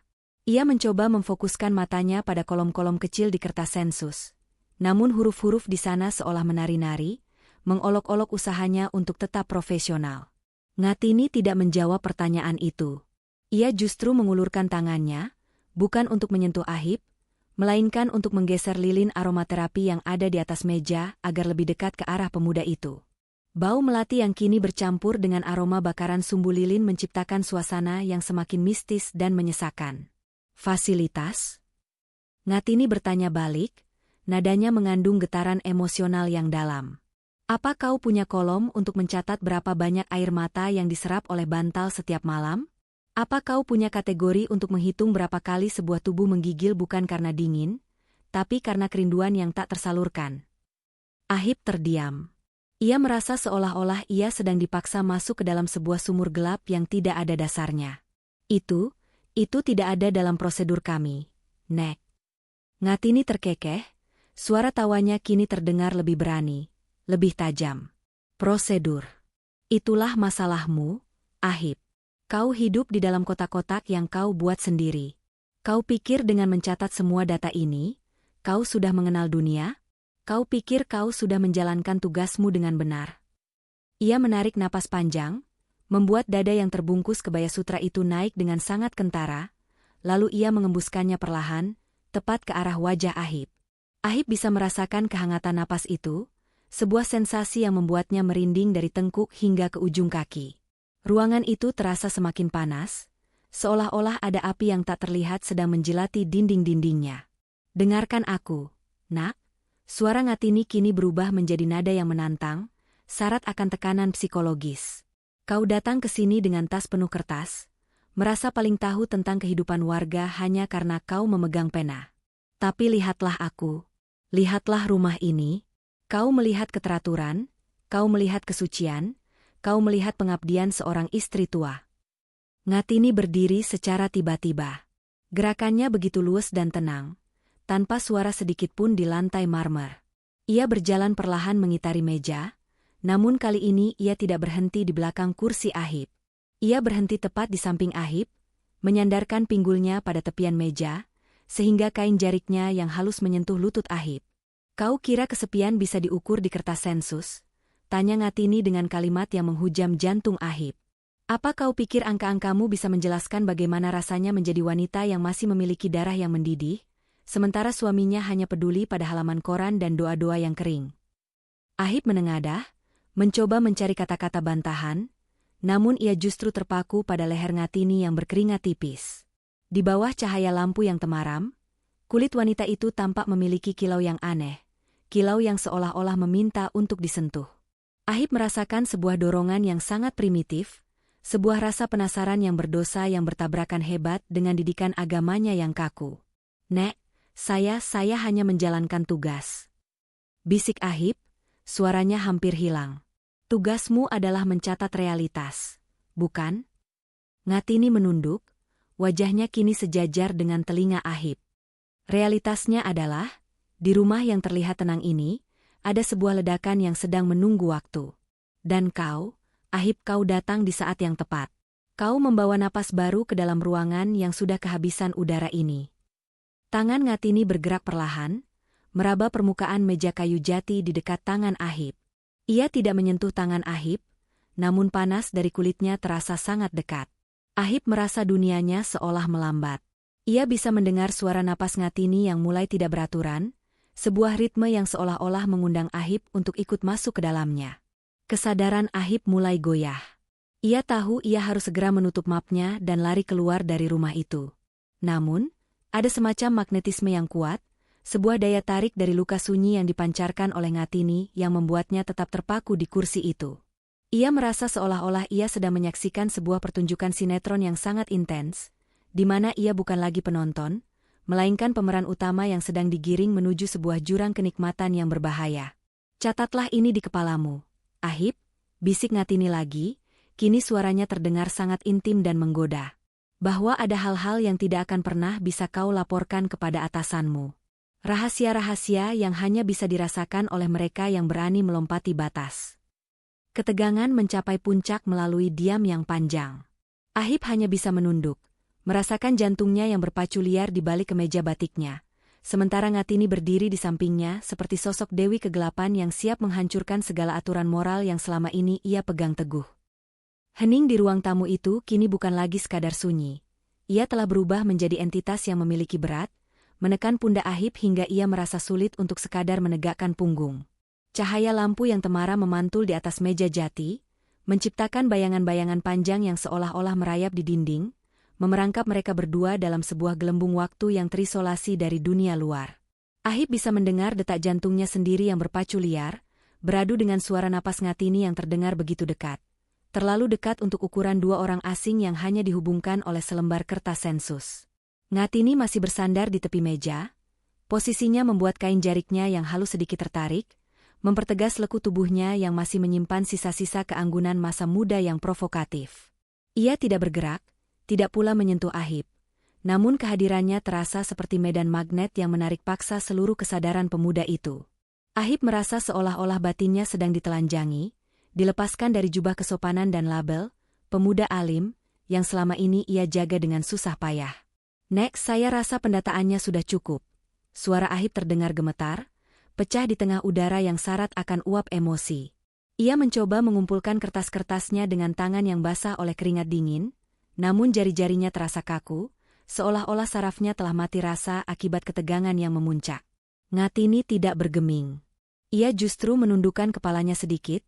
Ia mencoba memfokuskan matanya pada kolom-kolom kecil di kertas sensus. Namun huruf-huruf di sana seolah menari-nari, mengolok-olok usahanya untuk tetap profesional. Ngatini tidak menjawab pertanyaan itu. Ia justru mengulurkan tangannya, bukan untuk menyentuh Ahib, melainkan untuk menggeser lilin aromaterapi yang ada di atas meja agar lebih dekat ke arah pemuda itu. Bau melati yang kini bercampur dengan aroma bakaran sumbu lilin menciptakan suasana yang semakin mistis dan menyesakan. Fasilitas? Ngatini bertanya balik, nadanya mengandung getaran emosional yang dalam. Apa kau punya kolom untuk mencatat berapa banyak air mata yang diserap oleh bantal setiap malam? Apa kau punya kategori untuk menghitung berapa kali sebuah tubuh menggigil bukan karena dingin, tapi karena kerinduan yang tak tersalurkan? Ahib terdiam. Ia merasa seolah-olah ia sedang dipaksa masuk ke dalam sebuah sumur gelap yang tidak ada dasarnya. Itu tidak ada dalam prosedur kami, Nek. Ngatini terkekeh, suara tawanya kini terdengar lebih berani, lebih tajam. Prosedur. Itulah masalahmu, Ahib. Kau hidup di dalam kotak-kotak yang kau buat sendiri. Kau pikir dengan mencatat semua data ini, kau sudah mengenal dunia? Kau pikir kau sudah menjalankan tugasmu dengan benar? Ia menarik napas panjang, membuat dada yang terbungkus kebaya sutra itu naik dengan sangat kentara, lalu ia mengembuskannya perlahan, tepat ke arah wajah Ahib. Ahib bisa merasakan kehangatan napas itu, sebuah sensasi yang membuatnya merinding dari tengkuk hingga ke ujung kaki. Ruangan itu terasa semakin panas, seolah-olah ada api yang tak terlihat sedang menjilati dinding-dindingnya. Dengarkan aku, Nak. Suara Ngatini kini berubah menjadi nada yang menantang, syarat akan tekanan psikologis. Kau datang ke sini dengan tas penuh kertas, merasa paling tahu tentang kehidupan warga hanya karena kau memegang pena. Tapi lihatlah aku, lihatlah rumah ini. Kau melihat keteraturan, kau melihat kesucian, kau melihat pengabdian seorang istri tua. Ngatini berdiri secara tiba-tiba. Gerakannya begitu luwes dan tenang, tanpa suara sedikit pun di lantai marmer. Ia berjalan perlahan mengitari meja, namun kali ini ia tidak berhenti di belakang kursi Ahib. Ia berhenti tepat di samping Ahib, menyandarkan pinggulnya pada tepian meja, sehingga kain jariknya yang halus menyentuh lutut Ahib. "Kau kira kesepian bisa diukur di kertas sensus?" tanya Ngatini dengan kalimat yang menghujam jantung Ahib. "Apa kau pikir angka-angkamu bisa menjelaskan bagaimana rasanya menjadi wanita yang masih memiliki darah yang mendidih, sementara suaminya hanya peduli pada halaman koran dan doa-doa yang kering?" Ahib menengadah, mencoba mencari kata-kata bantahan, namun ia justru terpaku pada leher Ngatini yang berkeringat tipis. Di bawah cahaya lampu yang temaram, kulit wanita itu tampak memiliki kilau yang aneh, kilau yang seolah-olah meminta untuk disentuh. Ahib merasakan sebuah dorongan yang sangat primitif, sebuah rasa penasaran yang berdosa yang bertabrakan hebat dengan didikan agamanya yang kaku. "Nek, saya hanya menjalankan tugas," bisik Ahib, suaranya hampir hilang. "Tugasmu adalah mencatat realitas, bukan?" Ngatini menunduk, wajahnya kini sejajar dengan telinga Ahib. Realitasnya adalah, di rumah yang terlihat tenang ini, ada sebuah ledakan yang sedang menunggu waktu. Dan kau, Ahib, kau datang di saat yang tepat. Kau membawa napas baru ke dalam ruangan yang sudah kehabisan udara ini. Tangan Ngatini bergerak perlahan, meraba permukaan meja kayu jati di dekat tangan Ahib. Ia tidak menyentuh tangan Ahib, namun panas dari kulitnya terasa sangat dekat. Ahib merasa dunianya seolah melambat. Ia bisa mendengar suara napas Ngatini yang mulai tidak beraturan, sebuah ritme yang seolah-olah mengundang Ahib untuk ikut masuk ke dalamnya. Kesadaran Ahib mulai goyah. Ia tahu ia harus segera menutup mapnya dan lari keluar dari rumah itu. Namun, ada semacam magnetisme yang kuat, sebuah daya tarik dari luka sunyi yang dipancarkan oleh Ngatini yang membuatnya tetap terpaku di kursi itu. Ia merasa seolah-olah ia sedang menyaksikan sebuah pertunjukan sinetron yang sangat intens, di mana ia bukan lagi penonton, melainkan pemeran utama yang sedang digiring menuju sebuah jurang kenikmatan yang berbahaya. "Catatlah ini di kepalamu, Ahib," bisik Ngatini lagi, kini suaranya terdengar sangat intim dan menggoda. "Bahwa ada hal-hal yang tidak akan pernah bisa kau laporkan kepada atasanmu. Rahasia-rahasia yang hanya bisa dirasakan oleh mereka yang berani melompati batas." Ketegangan mencapai puncak melalui diam yang panjang. Ahib hanya bisa menunduk, merasakan jantungnya yang berpacu liar di balik kemeja batiknya, sementara Ngatini berdiri di sampingnya seperti sosok dewi kegelapan yang siap menghancurkan segala aturan moral yang selama ini ia pegang teguh. Hening di ruang tamu itu kini bukan lagi sekadar sunyi. Ia telah berubah menjadi entitas yang memiliki berat, menekan pundak Ahib hingga ia merasa sulit untuk sekadar menegakkan punggung. Cahaya lampu yang temara memantul di atas meja jati, menciptakan bayangan-bayangan panjang yang seolah-olah merayap di dinding, memerangkap mereka berdua dalam sebuah gelembung waktu yang terisolasi dari dunia luar. Ahib bisa mendengar detak jantungnya sendiri yang berpacu liar, beradu dengan suara napas Ngatini yang terdengar begitu dekat. Terlalu dekat untuk ukuran dua orang asing yang hanya dihubungkan oleh selembar kertas sensus. Ngatini masih bersandar di tepi meja, posisinya membuat kain jariknya yang halus sedikit tertarik, mempertegas leku tubuhnya yang masih menyimpan sisa-sisa keanggunan masa muda yang provokatif. Ia tidak bergerak, tidak pula menyentuh Ahib, namun kehadirannya terasa seperti medan magnet yang menarik paksa seluruh kesadaran pemuda itu. Ahib merasa seolah-olah batinnya sedang ditelanjangi, dilepaskan dari jubah kesopanan dan label, pemuda alim, yang selama ini ia jaga dengan susah payah. "Nek, saya rasa pendataannya sudah cukup." Suara Ahib terdengar gemetar, pecah di tengah udara yang syarat akan uap emosi. Ia mencoba mengumpulkan kertas-kertasnya dengan tangan yang basah oleh keringat dingin, namun jari-jarinya terasa kaku, seolah-olah sarafnya telah mati rasa akibat ketegangan yang memuncak. Ngatini tidak bergeming. Ia justru menundukkan kepalanya sedikit,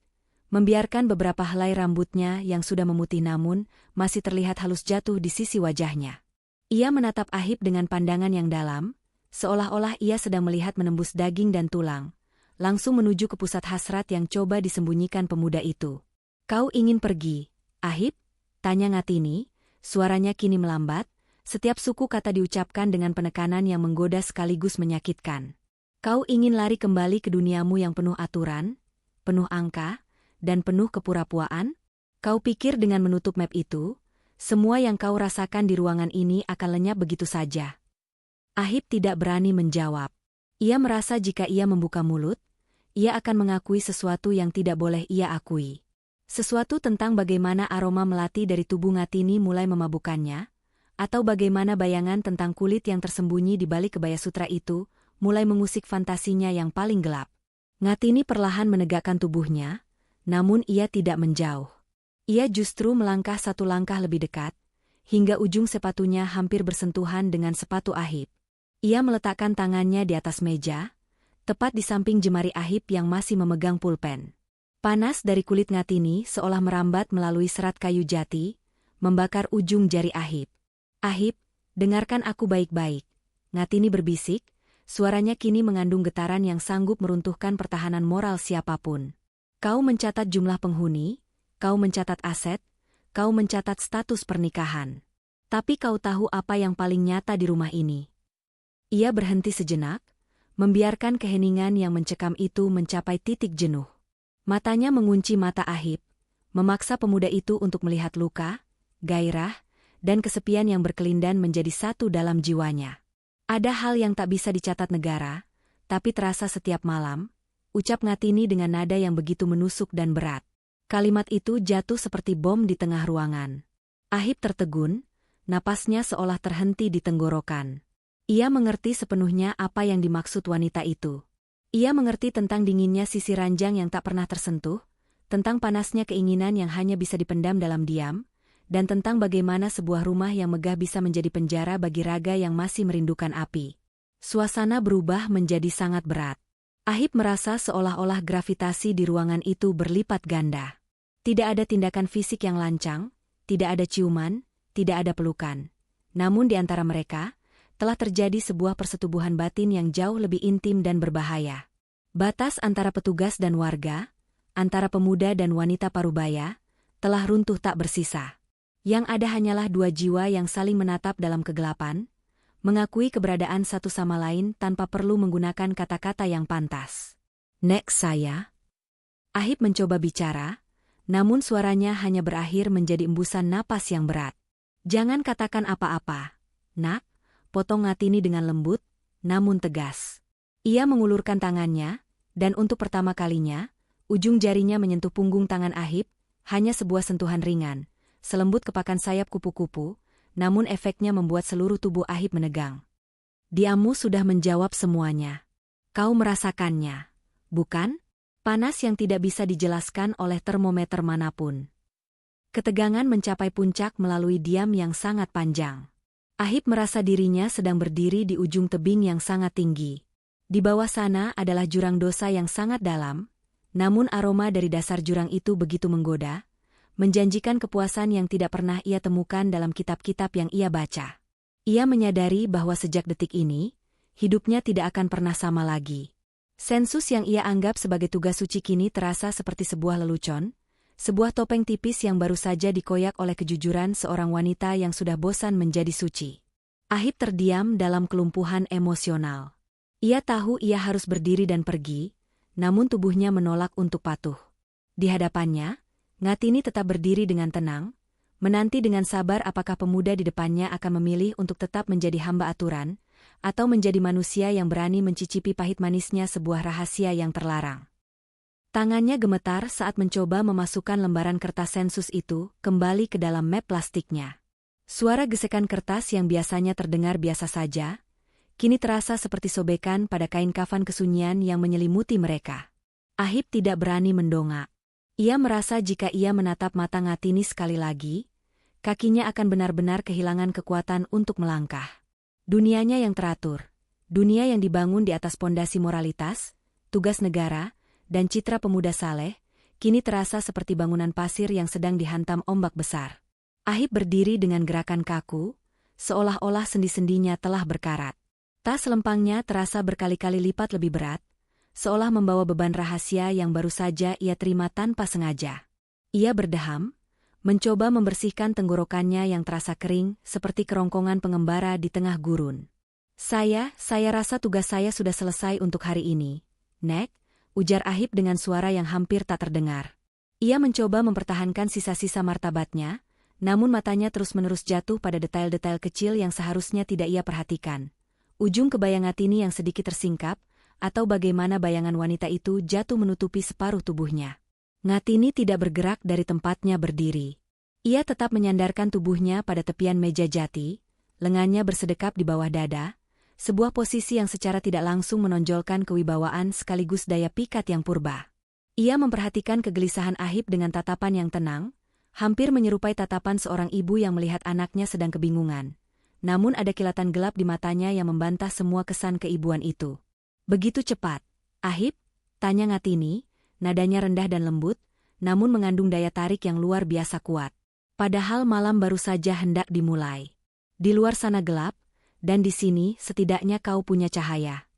membiarkan beberapa helai rambutnya yang sudah memutih namun masih terlihat halus jatuh di sisi wajahnya. Ia menatap Ahib dengan pandangan yang dalam, seolah-olah ia sedang melihat menembus daging dan tulang, langsung menuju ke pusat hasrat yang coba disembunyikan pemuda itu. "Kau ingin pergi, Ahib?" tanya Ngatini, suaranya kini melambat, setiap suku kata diucapkan dengan penekanan yang menggoda sekaligus menyakitkan. "Kau ingin lari kembali ke duniamu yang penuh aturan, penuh angka, dan penuh kepura-puaan? Kau pikir dengan menutup map itu, semua yang kau rasakan di ruangan ini akan lenyap begitu saja. Ahib tidak berani menjawab. Ia merasa jika ia membuka mulut, ia akan mengakui sesuatu yang tidak boleh ia akui. Sesuatu tentang bagaimana aroma melati dari tubuh Ngatini mulai memabukkannya, atau bagaimana bayangan tentang kulit yang tersembunyi di balik kebaya sutra itu, mulai mengusik fantasinya yang paling gelap. Ngatini perlahan menegakkan tubuhnya, namun ia tidak menjauh. Ia justru melangkah satu langkah lebih dekat, hingga ujung sepatunya hampir bersentuhan dengan sepatu Ahib. Ia meletakkan tangannya di atas meja, tepat di samping jemari Ahib yang masih memegang pulpen. Panas dari kulit Ngatini seolah merambat melalui serat kayu jati, membakar ujung jari Ahib. Ahib, dengarkan aku baik-baik. Ngatini berbisik, suaranya kini mengandung getaran yang sanggup meruntuhkan pertahanan moral siapapun. Kau mencatat jumlah penghuni, kau mencatat aset, kau mencatat status pernikahan. Tapi kau tahu apa yang paling nyata di rumah ini? Ia berhenti sejenak, membiarkan keheningan yang mencekam itu mencapai titik jenuh. Matanya mengunci mata Ahib, memaksa pemuda itu untuk melihat luka, gairah, dan kesepian yang berkelindan menjadi satu dalam jiwanya. Ada hal yang tak bisa dicatat negara, tapi terasa setiap malam, ucap Ngatini dengan nada yang begitu menusuk dan berat. Kalimat itu jatuh seperti bom di tengah ruangan. Ahib tertegun, napasnya seolah terhenti di tenggorokan. Ia mengerti sepenuhnya apa yang dimaksud wanita itu. Ia mengerti tentang dinginnya sisi ranjang yang tak pernah tersentuh, tentang panasnya keinginan yang hanya bisa dipendam dalam diam, dan tentang bagaimana sebuah rumah yang megah bisa menjadi penjara bagi raga yang masih merindukan api. Suasana berubah menjadi sangat berat. Ahib merasa seolah-olah gravitasi di ruangan itu berlipat ganda. Tidak ada tindakan fisik yang lancang, tidak ada ciuman, tidak ada pelukan. Namun di antara mereka, telah terjadi sebuah persetubuhan batin yang jauh lebih intim dan berbahaya. Batas antara petugas dan warga, antara pemuda dan wanita parubaya, telah runtuh tak bersisa. Yang ada hanyalah dua jiwa yang saling menatap dalam kegelapan, mengakui keberadaan satu sama lain tanpa perlu menggunakan kata-kata yang pantas. Nek saya. Ahib mencoba bicara, namun suaranya hanya berakhir menjadi embusan napas yang berat. Jangan katakan apa-apa, nak, potong Ngatini dengan lembut, namun tegas. Ia mengulurkan tangannya, dan untuk pertama kalinya, ujung jarinya menyentuh punggung tangan Ahib, hanya sebuah sentuhan ringan, selembut kepakan sayap kupu-kupu, namun efeknya membuat seluruh tubuh Ahib menegang. Diammu sudah menjawab semuanya. Kau merasakannya, bukan? Panas yang tidak bisa dijelaskan oleh termometer manapun. Ketegangan mencapai puncak melalui diam yang sangat panjang. Ahib merasa dirinya sedang berdiri di ujung tebing yang sangat tinggi. Di bawah sana adalah jurang dosa yang sangat dalam, namun aroma dari dasar jurang itu begitu menggoda, menjanjikan kepuasan yang tidak pernah ia temukan dalam kitab-kitab yang ia baca. Ia menyadari bahwa sejak detik ini, hidupnya tidak akan pernah sama lagi. Sensus yang ia anggap sebagai tugas suci kini terasa seperti sebuah lelucon, sebuah topeng tipis yang baru saja dikoyak oleh kejujuran seorang wanita yang sudah bosan menjadi suci. Ahib terdiam dalam kelumpuhan emosional. Ia tahu ia harus berdiri dan pergi, namun tubuhnya menolak untuk patuh. Di hadapannya, Ngatini tetap berdiri dengan tenang, menanti dengan sabar apakah pemuda di depannya akan memilih untuk tetap menjadi hamba aturan, atau menjadi manusia yang berani mencicipi pahit manisnya sebuah rahasia yang terlarang. Tangannya gemetar saat mencoba memasukkan lembaran kertas sensus itu kembali ke dalam map plastiknya. Suara gesekan kertas yang biasanya terdengar biasa saja, kini terasa seperti sobekan pada kain kafan kesunyian yang menyelimuti mereka. Ahib tidak berani mendongak. Ia merasa jika ia menatap mata Ngatini sekali lagi, kakinya akan benar-benar kehilangan kekuatan untuk melangkah. Dunianya yang teratur, dunia yang dibangun di atas pondasi moralitas, tugas negara, dan citra pemuda saleh, kini terasa seperti bangunan pasir yang sedang dihantam ombak besar. Ahib berdiri dengan gerakan kaku, seolah-olah sendi-sendinya telah berkarat. Tas lempangnya terasa berkali-kali lipat lebih berat, seolah membawa beban rahasia yang baru saja ia terima tanpa sengaja. Ia berdeham, mencoba membersihkan tenggorokannya yang terasa kering seperti kerongkongan pengembara di tengah gurun. Saya rasa tugas saya sudah selesai untuk hari ini, Nek, ujar Ahib dengan suara yang hampir tak terdengar. Ia mencoba mempertahankan sisa-sisa martabatnya, namun matanya terus-menerus jatuh pada detail-detail kecil yang seharusnya tidak ia perhatikan. Ujung kebaya Ngatini yang sedikit tersingkap, atau bagaimana bayangan wanita itu jatuh menutupi separuh tubuhnya. Ngatini tidak bergerak dari tempatnya berdiri. Ia tetap menyandarkan tubuhnya pada tepian meja jati, lengannya bersedekap di bawah dada, sebuah posisi yang secara tidak langsung menonjolkan kewibawaan sekaligus daya pikat yang purba. Ia memperhatikan kegelisahan Ahib dengan tatapan yang tenang, hampir menyerupai tatapan seorang ibu yang melihat anaknya sedang kebingungan. Namun ada kilatan gelap di matanya yang membantah semua kesan keibuan itu. "Begitu cepat, Ahib?" tanya Ngatini, nadanya rendah dan lembut, namun mengandung daya tarik yang luar biasa kuat. Padahal malam baru saja hendak dimulai. Di luar sana gelap, dan di sini setidaknya kau punya cahaya.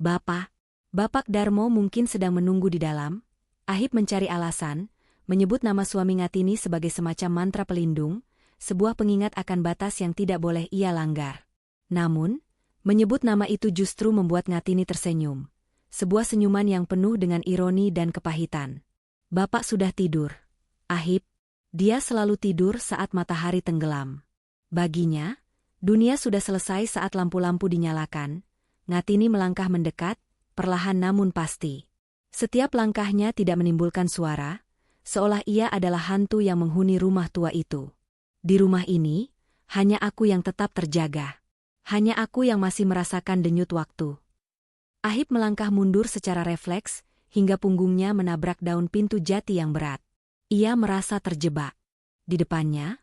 Bapak Darmo mungkin sedang menunggu di dalam. Ahib mencari alasan, menyebut nama suami Ngatini sebagai semacam mantra pelindung, sebuah pengingat akan batas yang tidak boleh ia langgar. Namun, menyebut nama itu justru membuat Ngatini tersenyum. Sebuah senyuman yang penuh dengan ironi dan kepahitan. "Bapak sudah tidur, Ahib." Dia selalu tidur saat matahari tenggelam. Baginya, dunia sudah selesai saat lampu-lampu dinyalakan. Ngatini melangkah mendekat, perlahan namun pasti. Setiap langkahnya tidak menimbulkan suara, seolah ia adalah hantu yang menghuni rumah tua itu. "Di rumah ini, hanya aku yang tetap terjaga. Hanya aku yang masih merasakan denyut waktu." Ahib melangkah mundur secara refleks, hingga punggungnya menabrak daun pintu jati yang berat. Ia merasa terjebak. Di depannya,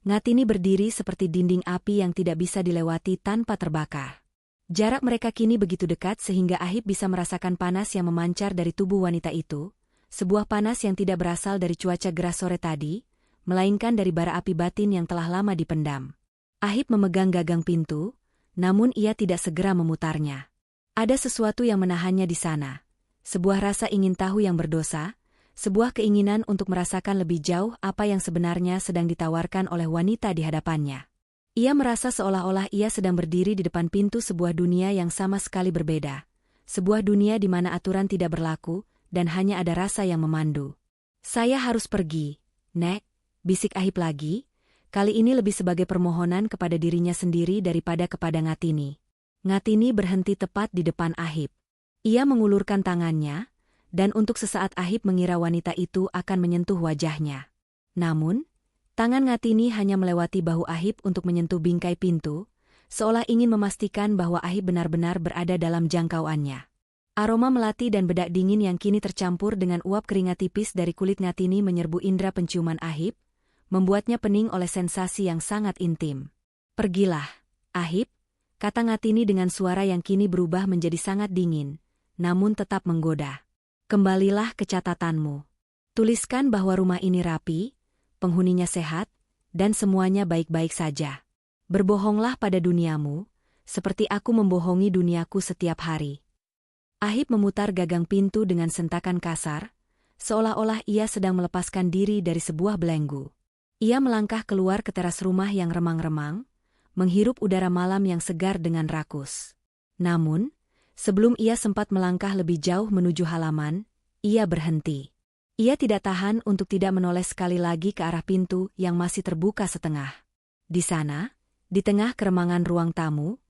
Ngatini berdiri seperti dinding api yang tidak bisa dilewati tanpa terbakar. Jarak mereka kini begitu dekat sehingga Ahib bisa merasakan panas yang memancar dari tubuh wanita itu, sebuah panas yang tidak berasal dari cuaca gerah sore tadi, melainkan dari bara api batin yang telah lama dipendam. Ahib memegang gagang pintu, namun ia tidak segera memutarnya. Ada sesuatu yang menahannya di sana. Sebuah rasa ingin tahu yang berdosa, sebuah keinginan untuk merasakan lebih jauh apa yang sebenarnya sedang ditawarkan oleh wanita di hadapannya. Ia merasa seolah-olah ia sedang berdiri di depan pintu sebuah dunia yang sama sekali berbeda. Sebuah dunia di mana aturan tidak berlaku, dan hanya ada rasa yang memandu. "Saya harus pergi, Nek," bisik Ahib lagi, kali ini lebih sebagai permohonan kepada dirinya sendiri daripada kepada Ngatini. Ngatini berhenti tepat di depan Ahib. Ia mengulurkan tangannya, dan untuk sesaat Ahib mengira wanita itu akan menyentuh wajahnya. Namun, tangan Ngatini hanya melewati bahu Ahib untuk menyentuh bingkai pintu, seolah ingin memastikan bahwa Ahib benar-benar berada dalam jangkauannya. Aroma melati dan bedak dingin yang kini tercampur dengan uap keringat tipis dari kulit Ngatini menyerbu indera penciuman Ahib, membuatnya pening oleh sensasi yang sangat intim. "Pergilah, Ahib," kata Ngatini dengan suara yang kini berubah menjadi sangat dingin, namun tetap menggoda. "Kembalilah ke catatanmu. Tuliskan bahwa rumah ini rapi, penghuninya sehat, dan semuanya baik-baik saja. Berbohonglah pada duniamu, seperti aku membohongi duniaku setiap hari." Ahib memutar gagang pintu dengan sentakan kasar, seolah-olah ia sedang melepaskan diri dari sebuah belenggu. Ia melangkah keluar ke teras rumah yang remang-remang, menghirup udara malam yang segar dengan rakus. Namun, sebelum ia sempat melangkah lebih jauh menuju halaman, ia berhenti. Ia tidak tahan untuk tidak menoleh sekali lagi ke arah pintu yang masih terbuka setengah. Di sana, di tengah keremangan ruang tamu,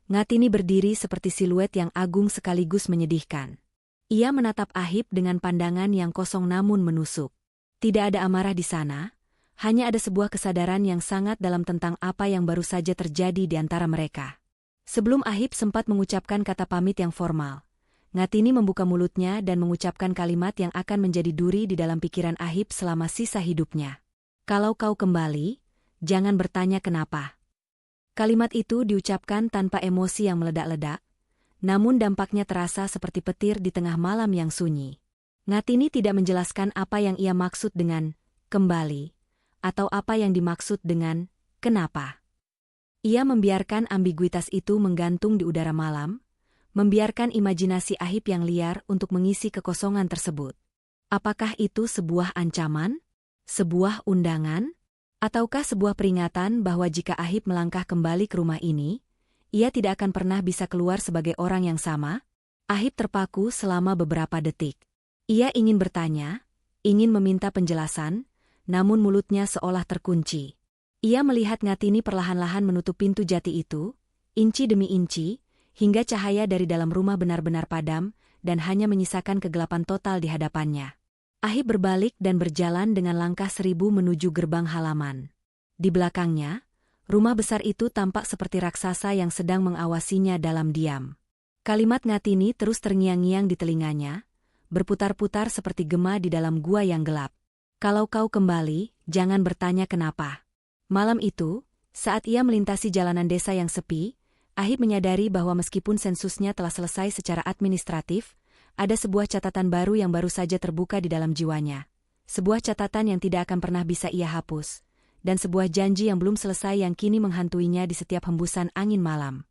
Ngatini berdiri seperti siluet yang agung sekaligus menyedihkan. Ia menatap Ahib dengan pandangan yang kosong namun menusuk. Tidak ada amarah di sana, hanya ada sebuah kesadaran yang sangat dalam tentang apa yang baru saja terjadi di antara mereka. Sebelum Ahib sempat mengucapkan kata pamit yang formal, Ngatini membuka mulutnya dan mengucapkan kalimat yang akan menjadi duri di dalam pikiran Ahib selama sisa hidupnya. "Kalau kau kembali, jangan bertanya kenapa." Kalimat itu diucapkan tanpa emosi yang meledak-ledak, namun dampaknya terasa seperti petir di tengah malam yang sunyi. Ngatini tidak menjelaskan apa yang ia maksud dengan "kembali", atau apa yang dimaksud dengan "kenapa". Ia membiarkan ambiguitas itu menggantung di udara malam, membiarkan imajinasi Ahib yang liar untuk mengisi kekosongan tersebut. Apakah itu sebuah ancaman? Sebuah undangan? Ataukah sebuah peringatan bahwa jika Ahib melangkah kembali ke rumah ini, ia tidak akan pernah bisa keluar sebagai orang yang sama? Ahib terpaku selama beberapa detik. Ia ingin bertanya, ingin meminta penjelasan, namun mulutnya seolah terkunci. Ia melihat Ngatini perlahan-lahan menutup pintu jati itu, inci demi inci, hingga cahaya dari dalam rumah benar-benar padam, dan hanya menyisakan kegelapan total di hadapannya. Ahib berbalik dan berjalan dengan langkah 1000 menuju gerbang halaman. Di belakangnya, rumah besar itu tampak seperti raksasa yang sedang mengawasinya dalam diam. Kalimat Ngatini terus terngiang-ngiang di telinganya, berputar-putar seperti gema di dalam gua yang gelap. Kalau kau kembali, jangan bertanya kenapa. Malam itu, saat ia melintasi jalanan desa yang sepi, Ahib menyadari bahwa meskipun sensusnya telah selesai secara administratif, ada sebuah catatan baru yang baru saja terbuka di dalam jiwanya. Sebuah catatan yang tidak akan pernah bisa ia hapus, dan sebuah janji yang belum selesai yang kini menghantuinya di setiap hembusan angin malam.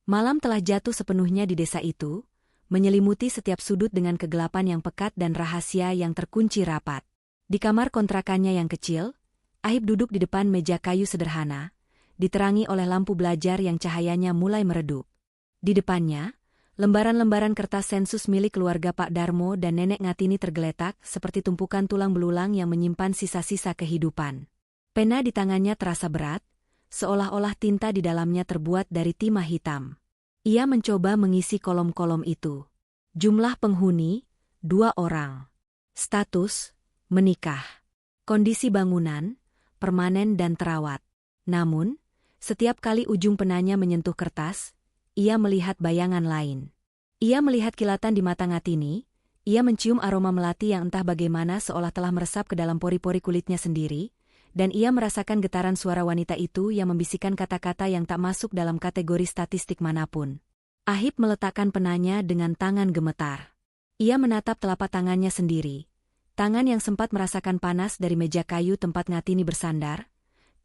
Malam telah jatuh sepenuhnya di desa itu, menyelimuti setiap sudut dengan kegelapan yang pekat dan rahasia yang terkunci rapat. Di kamar kontrakannya yang kecil, Ahib duduk di depan meja kayu sederhana, diterangi oleh lampu belajar yang cahayanya mulai meredup. Di depannya, lembaran-lembaran kertas sensus milik keluarga Pak Darmo dan Nenek Ngatini tergeletak seperti tumpukan tulang belulang yang menyimpan sisa-sisa kehidupan. Pena di tangannya terasa berat, seolah-olah tinta di dalamnya terbuat dari timah hitam. Ia mencoba mengisi kolom-kolom itu. Jumlah penghuni, 2 orang. Status, menikah. Kondisi bangunan, permanen dan terawat. Namun, setiap kali ujung penanya menyentuh kertas, ia melihat bayangan lain. Ia melihat kilatan di mata Ngatini, ia mencium aroma melati yang entah bagaimana seolah telah meresap ke dalam pori-pori kulitnya sendiri, dan ia merasakan getaran suara wanita itu yang membisikkan kata-kata yang tak masuk dalam kategori statistik manapun. Ahib meletakkan penanya dengan tangan gemetar. Ia menatap telapak tangannya sendiri. Tangan yang sempat merasakan panas dari meja kayu tempat Ngatini bersandar,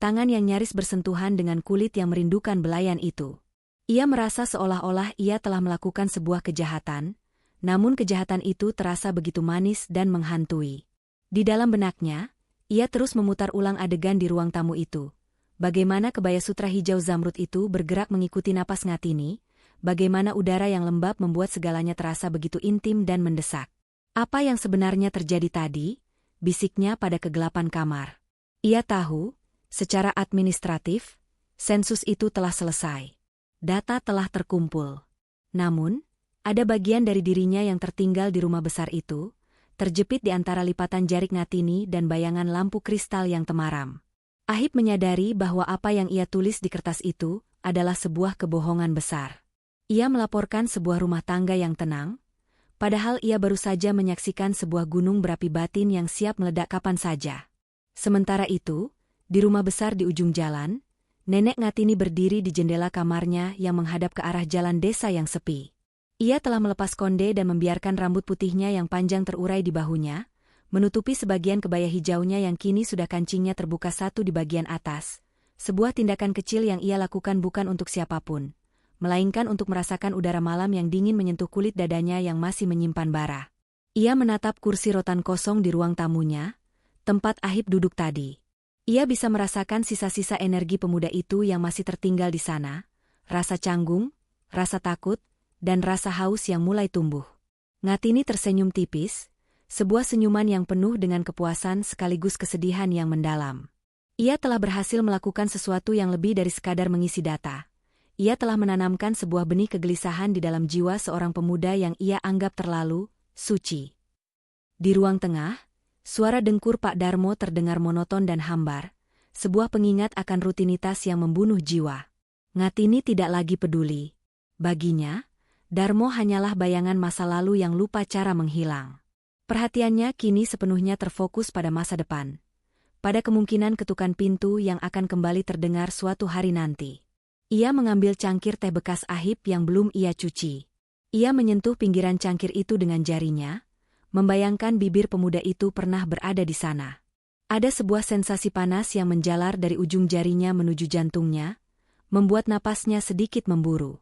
tangan yang nyaris bersentuhan dengan kulit yang merindukan belayan itu. Ia merasa seolah-olah ia telah melakukan sebuah kejahatan, namun kejahatan itu terasa begitu manis dan menghantui. Di dalam benaknya, ia terus memutar ulang adegan di ruang tamu itu. Bagaimana kebaya sutra hijau zamrud itu bergerak mengikuti napas Ngatini, bagaimana udara yang lembab membuat segalanya terasa begitu intim dan mendesak. Apa yang sebenarnya terjadi tadi? Bisiknya pada kegelapan kamar. Ia tahu, secara administratif, sensus itu telah selesai. Data telah terkumpul. Namun, ada bagian dari dirinya yang tertinggal di rumah besar itu, terjepit di antara lipatan jari Ngatini dan bayangan lampu kristal yang temaram. Ahib menyadari bahwa apa yang ia tulis di kertas itu adalah sebuah kebohongan besar. Ia melaporkan sebuah rumah tangga yang tenang, padahal ia baru saja menyaksikan sebuah gunung berapi batin yang siap meledak kapan saja. Sementara itu, di rumah besar di ujung jalan, Nenek Ngatini berdiri di jendela kamarnya yang menghadap ke arah jalan desa yang sepi. Ia telah melepas konde dan membiarkan rambut putihnya yang panjang terurai di bahunya, menutupi sebagian kebaya hijaunya yang kini sudah kancingnya terbuka satu di bagian atas. Sebuah tindakan kecil yang ia lakukan bukan untuk siapapun, melainkan untuk merasakan udara malam yang dingin menyentuh kulit dadanya yang masih menyimpan bara. Ia menatap kursi rotan kosong di ruang tamunya, tempat Ahib duduk tadi. Ia bisa merasakan sisa-sisa energi pemuda itu yang masih tertinggal di sana, rasa canggung, rasa takut, dan rasa haus yang mulai tumbuh. Ngatini tersenyum tipis, sebuah senyuman yang penuh dengan kepuasan sekaligus kesedihan yang mendalam. Ia telah berhasil melakukan sesuatu yang lebih dari sekadar mengisi data. Ia telah menanamkan sebuah benih kegelisahan di dalam jiwa seorang pemuda yang ia anggap terlalu suci. Di ruang tengah, suara dengkur Pak Darmo terdengar monoton dan hambar, sebuah pengingat akan rutinitas yang membunuh jiwa. Ngatini tidak lagi peduli. Baginya, Darmo hanyalah bayangan masa lalu yang lupa cara menghilang. Perhatiannya kini sepenuhnya terfokus pada masa depan, pada kemungkinan ketukan pintu yang akan kembali terdengar suatu hari nanti. Ia mengambil cangkir teh bekas Ahib yang belum ia cuci. Ia menyentuh pinggiran cangkir itu dengan jarinya, membayangkan bibir pemuda itu pernah berada di sana. Ada sebuah sensasi panas yang menjalar dari ujung jarinya menuju jantungnya, membuat napasnya sedikit memburu.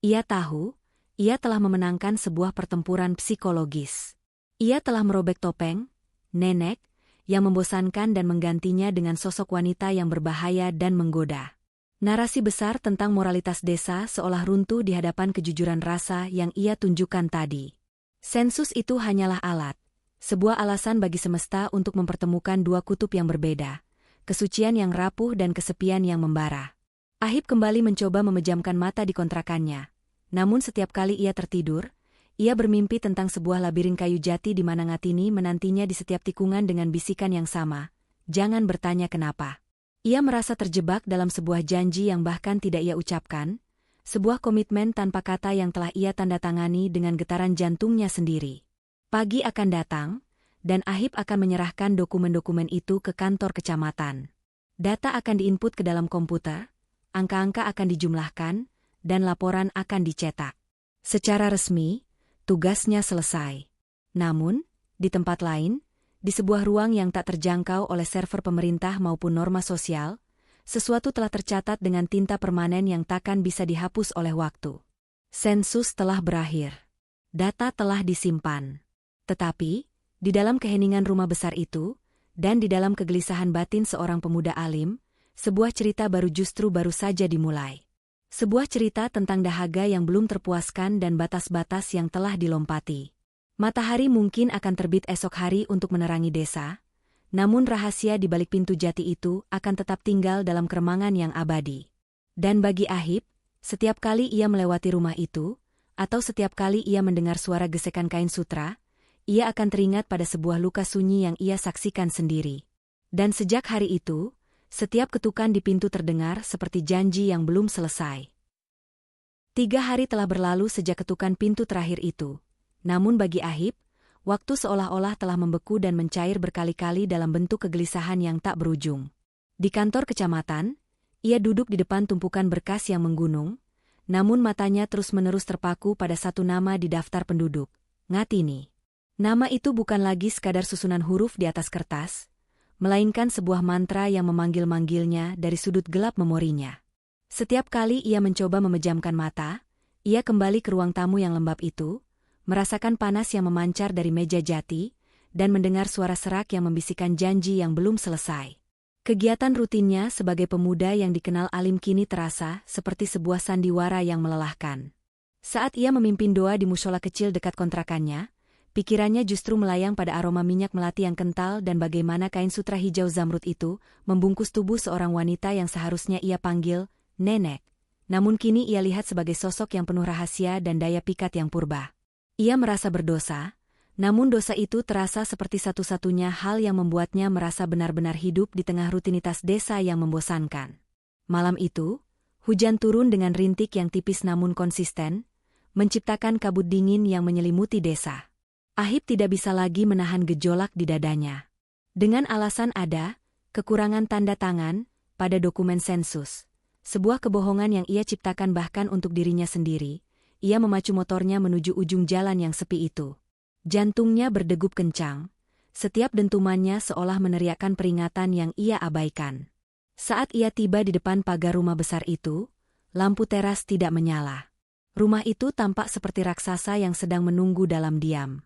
Ia tahu, ia telah memenangkan sebuah pertempuran psikologis. Ia telah merobek topeng, nenek, yang membosankan dan menggantinya dengan sosok wanita yang berbahaya dan menggoda. Narasi besar tentang moralitas desa seolah runtuh di hadapan kejujuran rasa yang ia tunjukkan tadi. Sensus itu hanyalah alat, Sebuah alasan bagi semesta untuk mempertemukan dua kutub yang berbeda, kesucian yang rapuh dan kesepian yang membara. Ahib kembali mencoba memejamkan mata di kontrakannya. Namun setiap kali ia tertidur, ia bermimpi tentang sebuah labirin kayu jati di mana Ngatini menantinya di setiap tikungan dengan bisikan yang sama, "Jangan bertanya kenapa." Ia merasa terjebak dalam sebuah janji yang bahkan tidak ia ucapkan, sebuah komitmen tanpa kata yang telah ia tanda tangani dengan getaran jantungnya sendiri. Pagi akan datang, dan Ahib akan menyerahkan dokumen-dokumen itu ke kantor kecamatan. Data akan diinput ke dalam komputer, angka-angka akan dijumlahkan, dan laporan akan dicetak. Secara resmi, tugasnya selesai. Namun, di tempat lain, di sebuah ruang yang tak terjangkau oleh server pemerintah maupun norma sosial, sesuatu telah tercatat dengan tinta permanen yang takkan bisa dihapus oleh waktu. Sensus telah berakhir. Data telah disimpan. Tetapi, di dalam keheningan rumah besar itu, dan di dalam kegelisahan batin seorang pemuda alim, sebuah cerita baru saja dimulai. Sebuah cerita tentang dahaga yang belum terpuaskan dan batas-batas yang telah dilompati. Matahari mungkin akan terbit esok hari untuk menerangi desa, namun rahasia di balik pintu jati itu akan tetap tinggal dalam keremangan yang abadi. Dan bagi Ahib, setiap kali ia melewati rumah itu, atau setiap kali ia mendengar suara gesekan kain sutra, ia akan teringat pada sebuah luka sunyi yang ia saksikan sendiri. Dan sejak hari itu, setiap ketukan di pintu terdengar seperti janji yang belum selesai. 3 hari telah berlalu sejak ketukan pintu terakhir itu. Namun bagi Ahib, waktu seolah-olah telah membeku dan mencair berkali-kali dalam bentuk kegelisahan yang tak berujung. Di kantor kecamatan, ia duduk di depan tumpukan berkas yang menggunung, namun matanya terus-menerus terpaku pada satu nama di daftar penduduk, Ngatini. Nama itu bukan lagi sekadar susunan huruf di atas kertas, melainkan sebuah mantra yang memanggil-manggilnya dari sudut gelap memorinya. Setiap kali ia mencoba memejamkan mata, ia kembali ke ruang tamu yang lembab itu, merasakan panas yang memancar dari meja jati, dan mendengar suara serak yang membisikkan janji yang belum selesai. Kegiatan rutinnya sebagai pemuda yang dikenal alim kini terasa seperti sebuah sandiwara yang melelahkan. Saat ia memimpin doa di mushola kecil dekat kontrakannya, pikirannya justru melayang pada aroma minyak melati yang kental dan bagaimana kain sutra hijau zamrud itu membungkus tubuh seorang wanita yang seharusnya ia panggil nenek. Namun kini ia lihat sebagai sosok yang penuh rahasia dan daya pikat yang purba. Ia merasa berdosa, namun dosa itu terasa seperti satu-satunya hal yang membuatnya merasa benar-benar hidup di tengah rutinitas desa yang membosankan. Malam itu, hujan turun dengan rintik yang tipis namun konsisten, menciptakan kabut dingin yang menyelimuti desa. Ahib tidak bisa lagi menahan gejolak di dadanya. Dengan alasan ada kekurangan tanda tangan pada dokumen sensus, sebuah kebohongan yang ia ciptakan bahkan untuk dirinya sendiri, ia memacu motornya menuju ujung jalan yang sepi itu. Jantungnya berdegup kencang, setiap dentumannya seolah meneriakkan peringatan yang ia abaikan. Saat ia tiba di depan pagar rumah besar itu, lampu teras tidak menyala. Rumah itu tampak seperti raksasa yang sedang menunggu dalam diam.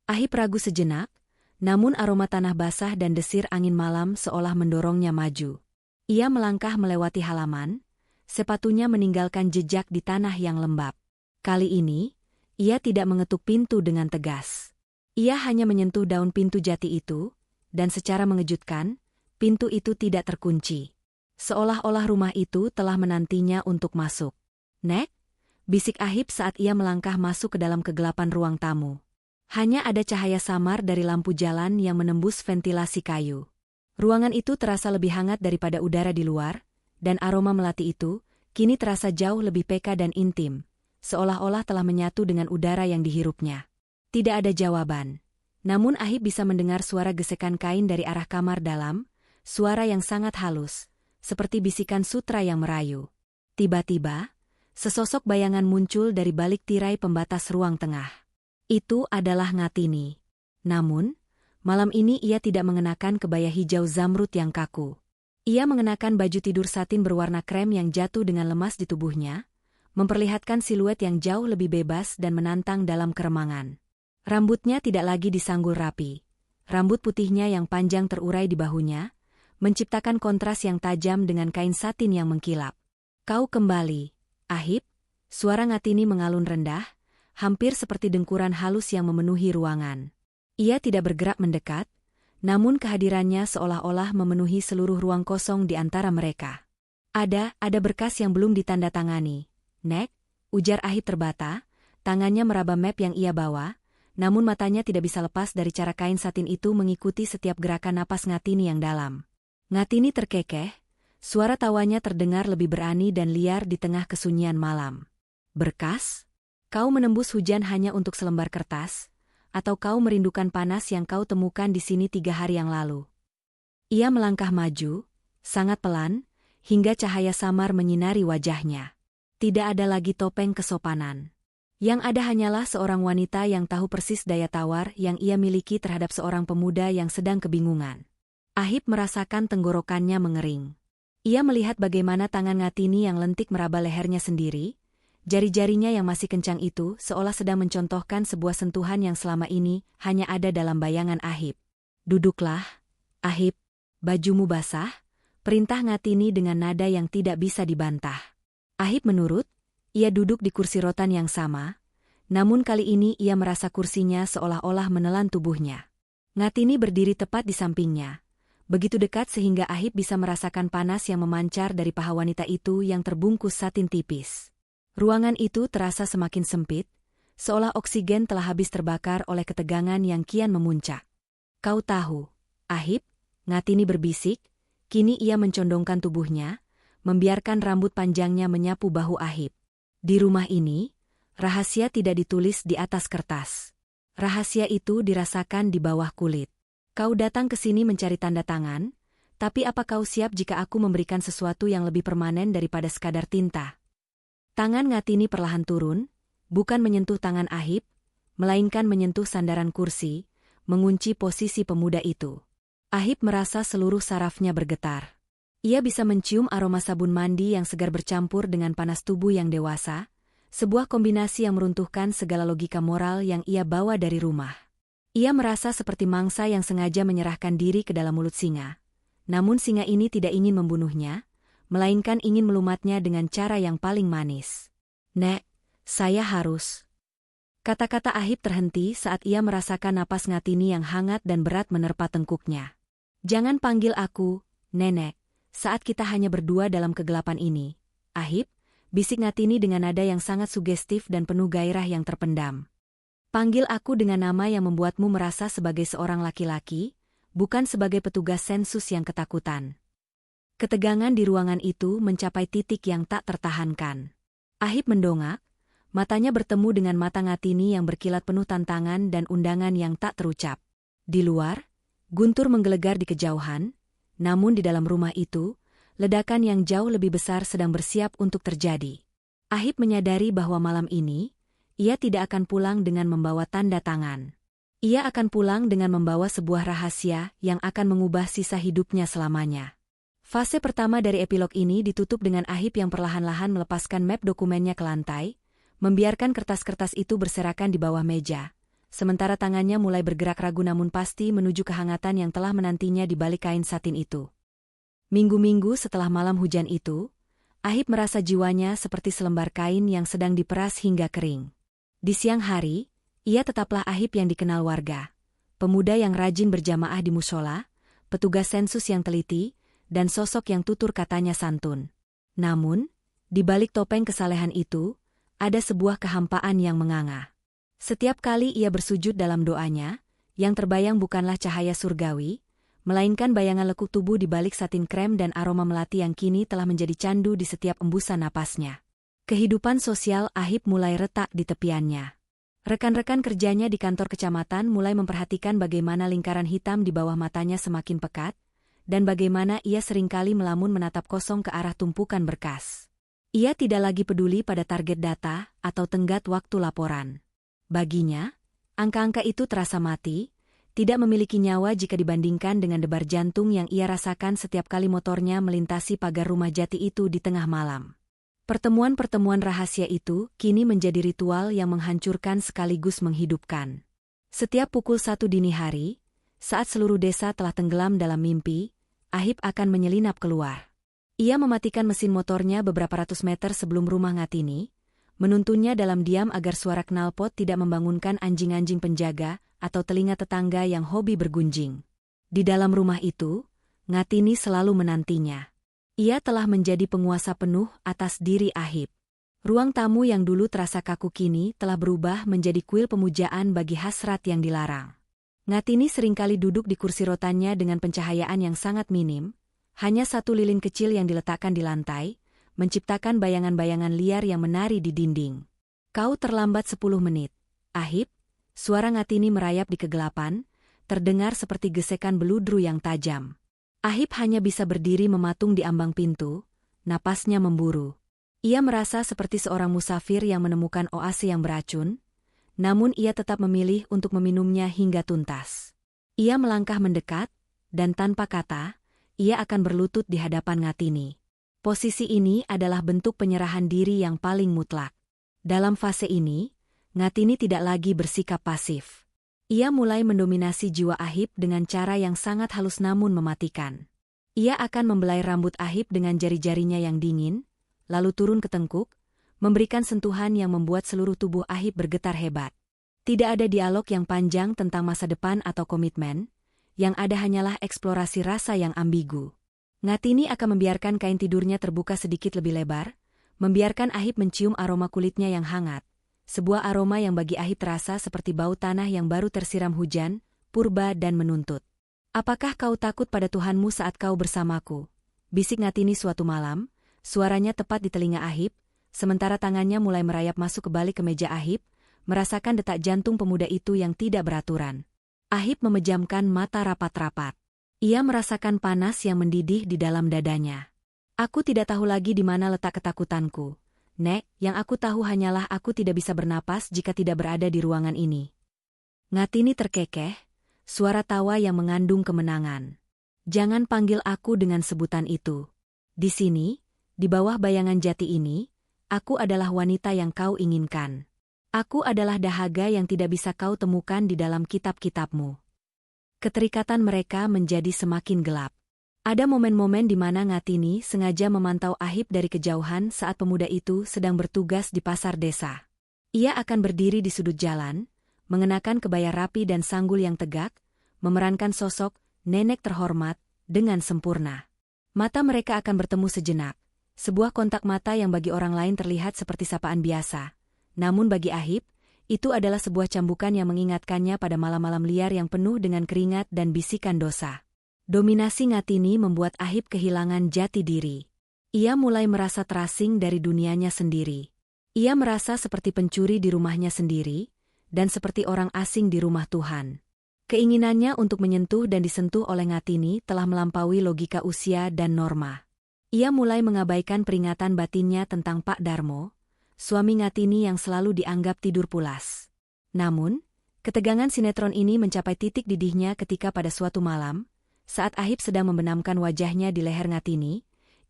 Ahib ragu sejenak, namun aroma tanah basah dan desir angin malam seolah mendorongnya maju. Ia melangkah melewati halaman, sepatunya meninggalkan jejak di tanah yang lembab. Kali ini, ia tidak mengetuk pintu dengan tegas. Ia hanya menyentuh daun pintu jati itu, dan secara mengejutkan, pintu itu tidak terkunci. Seolah-olah rumah itu telah menantinya untuk masuk. "Nek?" bisik Ahib saat ia melangkah masuk ke dalam kegelapan ruang tamu. Hanya ada cahaya samar dari lampu jalan yang menembus ventilasi kayu. Ruangan itu terasa lebih hangat daripada udara di luar, dan aroma melati itu kini terasa jauh lebih peka dan intim, seolah-olah telah menyatu dengan udara yang dihirupnya. Tidak ada jawaban. Namun Ahib bisa mendengar suara gesekan kain dari arah kamar dalam, suara yang sangat halus, seperti bisikan sutra yang merayu. Tiba-tiba, sesosok bayangan muncul dari balik tirai pembatas ruang tengah. Itu adalah Ngatini. Namun, malam ini ia tidak mengenakan kebaya hijau zamrud yang kaku. Ia mengenakan baju tidur satin berwarna krem yang jatuh dengan lemas di tubuhnya, memperlihatkan siluet yang jauh lebih bebas dan menantang dalam keremangan. Rambutnya tidak lagi disanggul rapi. Rambut putihnya yang panjang terurai di bahunya, menciptakan kontras yang tajam dengan kain satin yang mengkilap. "Kau kembali, Ahib?" Suara Ngatini mengalun rendah, hampir seperti dengkuran halus yang memenuhi ruangan. Ia tidak bergerak mendekat, namun kehadirannya seolah-olah memenuhi seluruh ruang kosong di antara mereka. Ada berkas yang belum ditandatangani, Nek, ujar Ahib terbata, tangannya meraba map yang ia bawa, namun matanya tidak bisa lepas dari cara kain satin itu mengikuti setiap gerakan napas Ngatini yang dalam. Ngatini terkekeh, suara tawanya terdengar lebih berani dan liar di tengah kesunyian malam. Berkas? Kau menembus hujan hanya untuk selembar kertas? Atau kau merindukan panas yang kau temukan di sini 3 hari yang lalu? Ia melangkah maju, sangat pelan, hingga cahaya samar menyinari wajahnya. Tidak ada lagi topeng kesopanan. Yang ada hanyalah seorang wanita yang tahu persis daya tawar yang ia miliki terhadap seorang pemuda yang sedang kebingungan. Ahib merasakan tenggorokannya mengering. Ia melihat bagaimana tangan Ngatini yang lentik meraba lehernya sendiri. Jari-jarinya yang masih kencang itu seolah sedang mencontohkan sebuah sentuhan yang selama ini hanya ada dalam bayangan Ahib. Duduklah, Ahib. Bajumu basah, perintah Ngatini dengan nada yang tidak bisa dibantah. Ahib menurut, ia duduk di kursi rotan yang sama, namun kali ini ia merasa kursinya seolah-olah menelan tubuhnya. Ngatini berdiri tepat di sampingnya, begitu dekat sehingga Ahib bisa merasakan panas yang memancar dari paha wanita itu yang terbungkus satin tipis. Ruangan itu terasa semakin sempit, seolah oksigen telah habis terbakar oleh ketegangan yang kian memuncak. Kau tahu, Ahib, Ngatini berbisik, kini ia mencondongkan tubuhnya, membiarkan rambut panjangnya menyapu bahu Ahib. Di rumah ini, rahasia tidak ditulis di atas kertas. Rahasia itu dirasakan di bawah kulit. Kau datang ke sini mencari tanda tangan, tapi apa kau siap jika aku memberikan sesuatu yang lebih permanen daripada sekadar tinta? Tangan Ngatini perlahan turun, bukan menyentuh tangan Ahib, melainkan menyentuh sandaran kursi, mengunci posisi pemuda itu. Ahib merasa seluruh sarafnya bergetar. Ia bisa mencium aroma sabun mandi yang segar bercampur dengan panas tubuh yang dewasa, sebuah kombinasi yang meruntuhkan segala logika moral yang ia bawa dari rumah. Ia merasa seperti mangsa yang sengaja menyerahkan diri ke dalam mulut singa. Namun singa ini tidak ingin membunuhnya, melainkan ingin melumatnya dengan cara yang paling manis. Nek, saya harus. Kata-kata Ahib terhenti saat ia merasakan napas Ngatini yang hangat dan berat menerpa tengkuknya. Jangan panggil aku, Nenek, saat kita hanya berdua dalam kegelapan ini. Ahib, bisik Ngatini dengan nada yang sangat sugestif dan penuh gairah yang terpendam. Panggil aku dengan nama yang membuatmu merasa sebagai seorang laki-laki, bukan sebagai petugas sensus yang ketakutan. Ketegangan di ruangan itu mencapai titik yang tak tertahankan. Ahib mendongak, matanya bertemu dengan mata Ngatini yang berkilat penuh tantangan dan undangan yang tak terucap. Di luar, guntur menggelegar di kejauhan, namun di dalam rumah itu, ledakan yang jauh lebih besar sedang bersiap untuk terjadi. Ahib menyadari bahwa malam ini, ia tidak akan pulang dengan membawa tanda tangan. Ia akan pulang dengan membawa sebuah rahasia yang akan mengubah sisa hidupnya selamanya. Fase pertama dari epilog ini ditutup dengan Ahib yang perlahan-lahan melepaskan map dokumennya ke lantai, membiarkan kertas-kertas itu berserakan di bawah meja, sementara tangannya mulai bergerak ragu namun pasti menuju kehangatan yang telah menantinya di balik kain satin itu. Minggu-minggu setelah malam hujan itu, Ahib merasa jiwanya seperti selembar kain yang sedang diperas hingga kering. Di siang hari, ia tetaplah Ahib yang dikenal warga, pemuda yang rajin berjamaah di mushola, petugas sensus yang teliti, dan sosok yang tutur katanya santun. Namun, di balik topeng kesalehan itu, ada sebuah kehampaan yang menganga. Setiap kali ia bersujud dalam doanya, yang terbayang bukanlah cahaya surgawi, melainkan bayangan lekuk tubuh di balik satin krem dan aroma melati yang kini telah menjadi candu di setiap embusan napasnya. Kehidupan sosial Ahib mulai retak di tepiannya. Rekan-rekan kerjanya di kantor kecamatan mulai memperhatikan bagaimana lingkaran hitam di bawah matanya semakin pekat, dan bagaimana ia seringkali melamun menatap kosong ke arah tumpukan berkas. Ia tidak lagi peduli pada target data atau tenggat waktu laporan. Baginya, angka-angka itu terasa mati, tidak memiliki nyawa jika dibandingkan dengan debar jantung yang ia rasakan setiap kali motornya melintasi pagar rumah jati itu di tengah malam. Pertemuan-pertemuan rahasia itu kini menjadi ritual yang menghancurkan sekaligus menghidupkan. Setiap pukul 1 dini hari, saat seluruh desa telah tenggelam dalam mimpi, Ahib akan menyelinap keluar. Ia mematikan mesin motornya beberapa ratus meter sebelum rumah Ngatini, menuntunnya dalam diam agar suara knalpot tidak membangunkan anjing-anjing penjaga atau telinga tetangga yang hobi bergunjing. Di dalam rumah itu, Ngatini selalu menantinya. Ia telah menjadi penguasa penuh atas diri Ahib. Ruang tamu yang dulu terasa kaku kini telah berubah menjadi kuil pemujaan bagi hasrat yang dilarang. Ngatini seringkali duduk di kursi rotannya dengan pencahayaan yang sangat minim, hanya satu lilin kecil yang diletakkan di lantai, menciptakan bayangan-bayangan liar yang menari di dinding. Kau terlambat 10 menit, Ahib. Suara Ngatini merayap di kegelapan, terdengar seperti gesekan beludru yang tajam. Ahib hanya bisa berdiri mematung di ambang pintu, napasnya memburu. Ia merasa seperti seorang musafir yang menemukan oase yang beracun, namun ia tetap memilih untuk meminumnya hingga tuntas. Ia melangkah mendekat, dan tanpa kata, ia akan berlutut di hadapan Ngatini. Posisi ini adalah bentuk penyerahan diri yang paling mutlak. Dalam fase ini, Ngatini tidak lagi bersikap pasif. Ia mulai mendominasi jiwa Ahib dengan cara yang sangat halus namun mematikan. Ia akan membelai rambut Ahib dengan jari-jarinya yang dingin, lalu turun ke tengkuk, memberikan sentuhan yang membuat seluruh tubuh Ahib bergetar hebat. Tidak ada dialog yang panjang tentang masa depan atau komitmen, yang ada hanyalah eksplorasi rasa yang ambigu. Ngatini akan membiarkan kain tidurnya terbuka sedikit lebih lebar, membiarkan Ahib mencium aroma kulitnya yang hangat, sebuah aroma yang bagi Ahib terasa seperti bau tanah yang baru tersiram hujan, purba dan menuntut. "Apakah kau takut pada Tuhanmu saat kau bersamaku?" bisik Ngatini suatu malam, suaranya tepat di telinga Ahib, sementara tangannya mulai merayap masuk ke balik kemeja Ahib, merasakan detak jantung pemuda itu yang tidak beraturan. Ahib memejamkan mata rapat-rapat. Ia merasakan panas yang mendidih di dalam dadanya. "Aku tidak tahu lagi di mana letak ketakutanku, Nek, yang aku tahu hanyalah aku tidak bisa bernapas jika tidak berada di ruangan ini." Ngatini terkekeh, suara tawa yang mengandung kemenangan. "Jangan panggil aku dengan sebutan itu. Di sini, di bawah bayangan jati ini, aku adalah wanita yang kau inginkan. Aku adalah dahaga yang tidak bisa kau temukan di dalam kitab-kitabmu." Keterikatan mereka menjadi semakin gelap. Ada momen-momen di mana Ngatini sengaja memantau Ahib dari kejauhan saat pemuda itu sedang bertugas di pasar desa. Ia akan berdiri di sudut jalan, mengenakan kebaya rapi dan sanggul yang tegak, memerankan sosok nenek terhormat dengan sempurna. Mata mereka akan bertemu sejenak, sebuah kontak mata yang bagi orang lain terlihat seperti sapaan biasa. Namun bagi Ahib, itu adalah sebuah cambukan yang mengingatkannya pada malam-malam liar yang penuh dengan keringat dan bisikan dosa. Dominasi Ngatini membuat Ahib kehilangan jati diri. Ia mulai merasa terasing dari dunianya sendiri. Ia merasa seperti pencuri di rumahnya sendiri, dan seperti orang asing di rumah Tuhan. Keinginannya untuk menyentuh dan disentuh oleh Ngatini telah melampaui logika usia dan norma. Ia mulai mengabaikan peringatan batinnya tentang Pak Darmo, suami Ngatini yang selalu dianggap tidur pulas. Namun, ketegangan sinetron ini mencapai titik didihnya ketika pada suatu malam, saat Ahib sedang membenamkan wajahnya di leher Ngatini,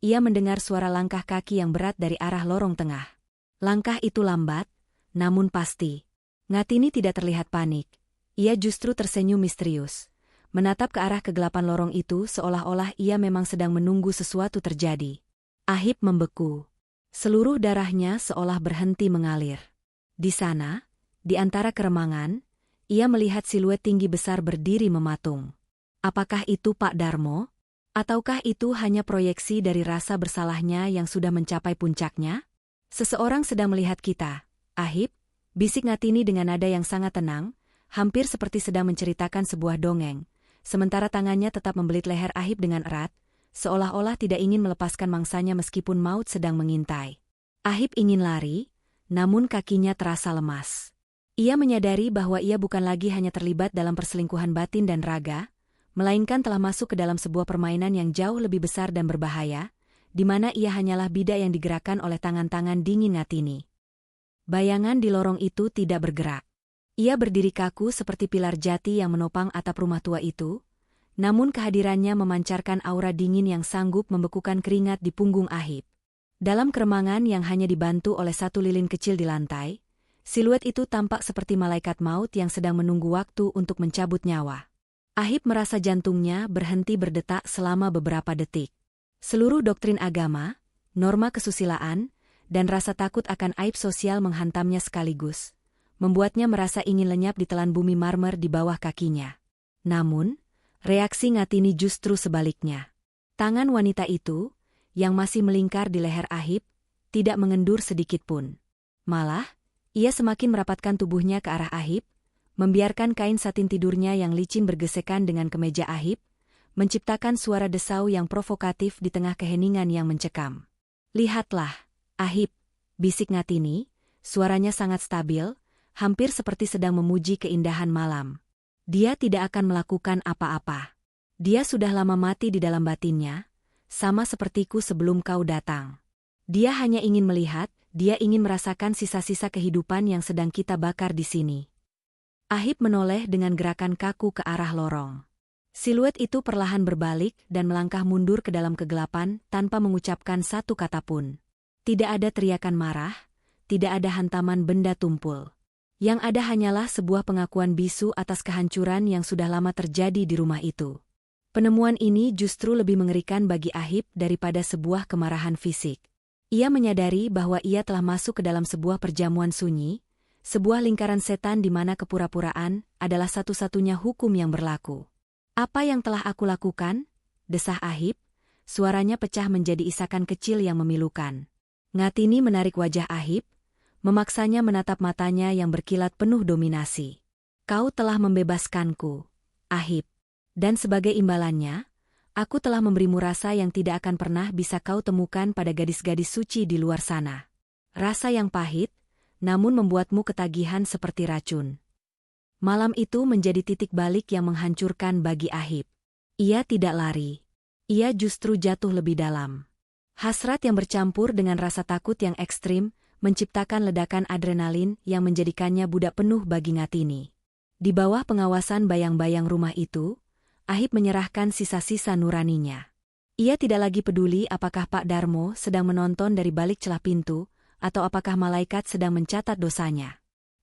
ia mendengar suara langkah kaki yang berat dari arah lorong tengah. Langkah itu lambat, namun pasti. Ngatini tidak terlihat panik. Ia justru tersenyum misterius, menatap ke arah kegelapan lorong itu seolah-olah ia memang sedang menunggu sesuatu terjadi. Ahib membeku. Seluruh darahnya seolah berhenti mengalir. Di sana, di antara keremangan, ia melihat siluet tinggi besar berdiri mematung. Apakah itu Pak Darmo? Ataukah itu hanya proyeksi dari rasa bersalahnya yang sudah mencapai puncaknya? "Seseorang sedang melihat kita, Ahib," bisik Ngatini dengan nada yang sangat tenang, hampir seperti sedang menceritakan sebuah dongeng, sementara tangannya tetap membelit leher Ahib dengan erat, seolah-olah tidak ingin melepaskan mangsanya meskipun maut sedang mengintai. Ahib ingin lari, namun kakinya terasa lemas. Ia menyadari bahwa ia bukan lagi hanya terlibat dalam perselingkuhan batin dan raga, melainkan telah masuk ke dalam sebuah permainan yang jauh lebih besar dan berbahaya, di mana ia hanyalah bidak yang digerakkan oleh tangan-tangan dingin Ngatini. Bayangan di lorong itu tidak bergerak. Ia berdiri kaku seperti pilar jati yang menopang atap rumah tua itu, namun kehadirannya memancarkan aura dingin yang sanggup membekukan keringat di punggung Ahib. Dalam keremangan yang hanya dibantu oleh satu lilin kecil di lantai, siluet itu tampak seperti malaikat maut yang sedang menunggu waktu untuk mencabut nyawa. Ahib merasa jantungnya berhenti berdetak selama beberapa detik. Seluruh doktrin agama, norma kesusilaan, dan rasa takut akan aib sosial menghantamnya sekaligus, membuatnya merasa ingin lenyap di telan bumi marmer di bawah kakinya. Namun, reaksi Ngatini justru sebaliknya. Tangan wanita itu, yang masih melingkar di leher Ahib, tidak mengendur sedikitpun. Malah, ia semakin merapatkan tubuhnya ke arah Ahib, membiarkan kain satin tidurnya yang licin bergesekan dengan kemeja Ahib, menciptakan suara desau yang provokatif di tengah keheningan yang mencekam. "Lihatlah, Ahib," bisik Ngatini, suaranya sangat stabil, hampir seperti sedang memuji keindahan malam. "Dia tidak akan melakukan apa-apa. Dia sudah lama mati di dalam batinnya, sama sepertiku sebelum kau datang. Dia hanya ingin melihat, dia ingin merasakan sisa-sisa kehidupan yang sedang kita bakar di sini." Ahib menoleh dengan gerakan kaku ke arah lorong. Siluet itu perlahan berbalik dan melangkah mundur ke dalam kegelapan tanpa mengucapkan satu kata pun. Tidak ada teriakan marah, tidak ada hantaman benda tumpul. Yang ada hanyalah sebuah pengakuan bisu atas kehancuran yang sudah lama terjadi di rumah itu. Penemuan ini justru lebih mengerikan bagi Ahib daripada sebuah kemarahan fisik. Ia menyadari bahwa ia telah masuk ke dalam sebuah perjamuan sunyi, sebuah lingkaran setan di mana kepura-puraan adalah satu-satunya hukum yang berlaku. "Apa yang telah aku lakukan?" desah Ahib, suaranya pecah menjadi isakan kecil yang memilukan. Ngatini menarik wajah Ahib, memaksanya menatap matanya yang berkilat penuh dominasi. "Kau telah membebaskanku, Ahib. Dan sebagai imbalannya, aku telah memberimu rasa yang tidak akan pernah bisa kau temukan pada gadis-gadis suci di luar sana. Rasa yang pahit, namun membuatmu ketagihan seperti racun." Malam itu menjadi titik balik yang menghancurkan bagi Ahib. Ia tidak lari. Ia justru jatuh lebih dalam. Hasrat yang bercampur dengan rasa takut yang ekstrim, menciptakan ledakan adrenalin yang menjadikannya budak penuh bagi Ngatini. Di bawah pengawasan bayang-bayang rumah itu, Ahib menyerahkan sisa-sisa nuraninya. Ia tidak lagi peduli apakah Pak Darmo sedang menonton dari balik celah pintu, atau apakah malaikat sedang mencatat dosanya.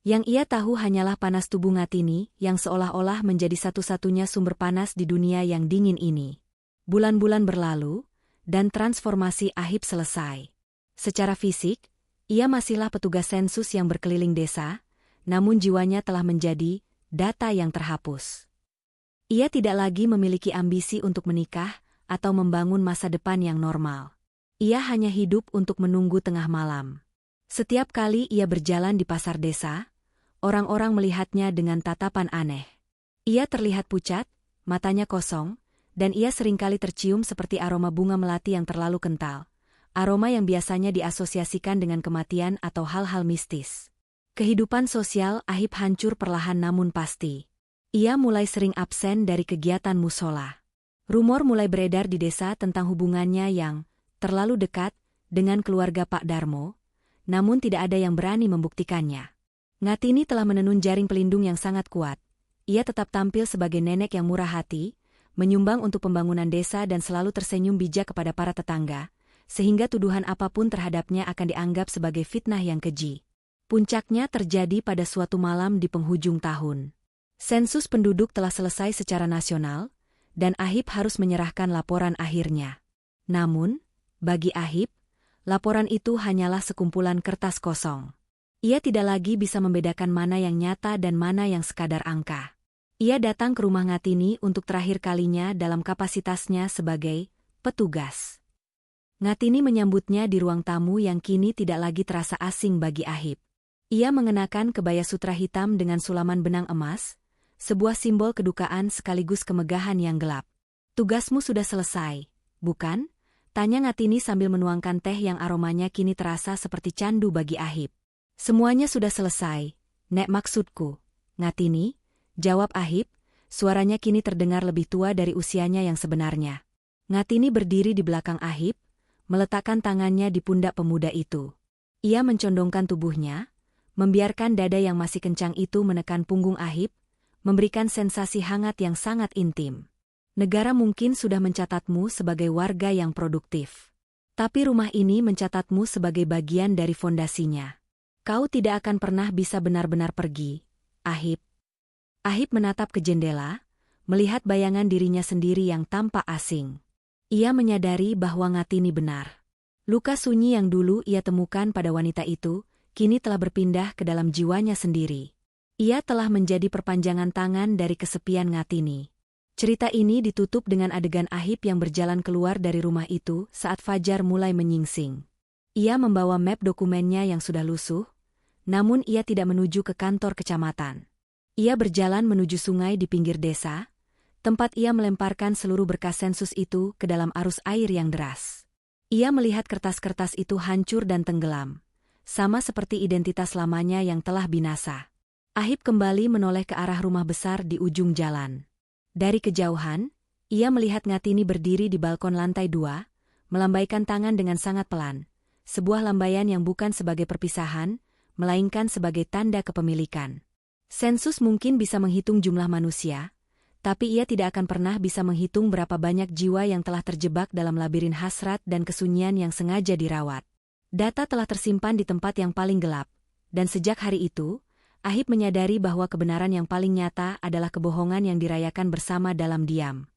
Yang ia tahu hanyalah panas tubuh Ngatini yang seolah-olah menjadi satu-satunya sumber panas di dunia yang dingin ini. Bulan-bulan berlalu, dan transformasi Ahib selesai. Secara fisik, ia masihlah petugas sensus yang berkeliling desa, namun jiwanya telah menjadi data yang terhapus. Ia tidak lagi memiliki ambisi untuk menikah atau membangun masa depan yang normal. Ia hanya hidup untuk menunggu tengah malam. Setiap kali ia berjalan di pasar desa, orang-orang melihatnya dengan tatapan aneh. Ia terlihat pucat, matanya kosong, dan ia seringkali tercium seperti aroma bunga melati yang terlalu kental, aroma yang biasanya diasosiasikan dengan kematian atau hal-hal mistis. Kehidupan sosial Ahib hancur perlahan namun pasti. Ia mulai sering absen dari kegiatan musola. Rumor mulai beredar di desa tentang hubungannya yang terlalu dekat dengan keluarga Pak Darmo, namun tidak ada yang berani membuktikannya. Ngatini telah menenun jaring pelindung yang sangat kuat. Ia tetap tampil sebagai nenek yang murah hati, menyumbang untuk pembangunan desa dan selalu tersenyum bijak kepada para tetangga, sehingga tuduhan apapun terhadapnya akan dianggap sebagai fitnah yang keji. Puncaknya terjadi pada suatu malam di penghujung tahun. Sensus penduduk telah selesai secara nasional, dan Ahib harus menyerahkan laporan akhirnya. Namun, bagi Ahib, laporan itu hanyalah sekumpulan kertas kosong. Ia tidak lagi bisa membedakan mana yang nyata dan mana yang sekadar angka. Ia datang ke rumah Ngatini untuk terakhir kalinya dalam kapasitasnya sebagai petugas. Ngatini menyambutnya di ruang tamu yang kini tidak lagi terasa asing bagi Ahib. Ia mengenakan kebaya sutra hitam dengan sulaman benang emas, sebuah simbol kedukaan sekaligus kemegahan yang gelap. "Tugasmu sudah selesai, bukan?" tanya Ngatini sambil menuangkan teh yang aromanya kini terasa seperti candu bagi Ahib. "Semuanya sudah selesai, Nek, maksudku, Ngatini," jawab Ahib, suaranya kini terdengar lebih tua dari usianya yang sebenarnya. Ngatini berdiri di belakang Ahib, meletakkan tangannya di pundak pemuda itu. Ia mencondongkan tubuhnya, membiarkan dada yang masih kencang itu menekan punggung Ahib, memberikan sensasi hangat yang sangat intim. "Negara mungkin sudah mencatatmu sebagai warga yang produktif. Tapi rumah ini mencatatmu sebagai bagian dari fondasinya. Kau tidak akan pernah bisa benar-benar pergi, Ahib." Ahib menatap ke jendela, melihat bayangan dirinya sendiri yang tampak asing. Ia menyadari bahwa Ngatini benar. Luka sunyi yang dulu ia temukan pada wanita itu, kini telah berpindah ke dalam jiwanya sendiri. Ia telah menjadi perpanjangan tangan dari kesepian Ngatini. Cerita ini ditutup dengan adegan Ahib yang berjalan keluar dari rumah itu saat fajar mulai menyingsing. Ia membawa map dokumennya yang sudah lusuh, namun ia tidak menuju ke kantor kecamatan. Ia berjalan menuju sungai di pinggir desa, tempat ia melemparkan seluruh berkas sensus itu ke dalam arus air yang deras. Ia melihat kertas-kertas itu hancur dan tenggelam, sama seperti identitas lamanya yang telah binasa. Ahib kembali menoleh ke arah rumah besar di ujung jalan. Dari kejauhan, ia melihat Ngatini berdiri di balkon lantai 2, melambaikan tangan dengan sangat pelan, sebuah lambaian yang bukan sebagai perpisahan, melainkan sebagai tanda kepemilikan. Sensus mungkin bisa menghitung jumlah manusia, tapi ia tidak akan pernah bisa menghitung berapa banyak jiwa yang telah terjebak dalam labirin hasrat dan kesunyian yang sengaja dirawat. Data telah tersimpan di tempat yang paling gelap, dan sejak hari itu, Ahib menyadari bahwa kebenaran yang paling nyata adalah kebohongan yang dirayakan bersama dalam diam.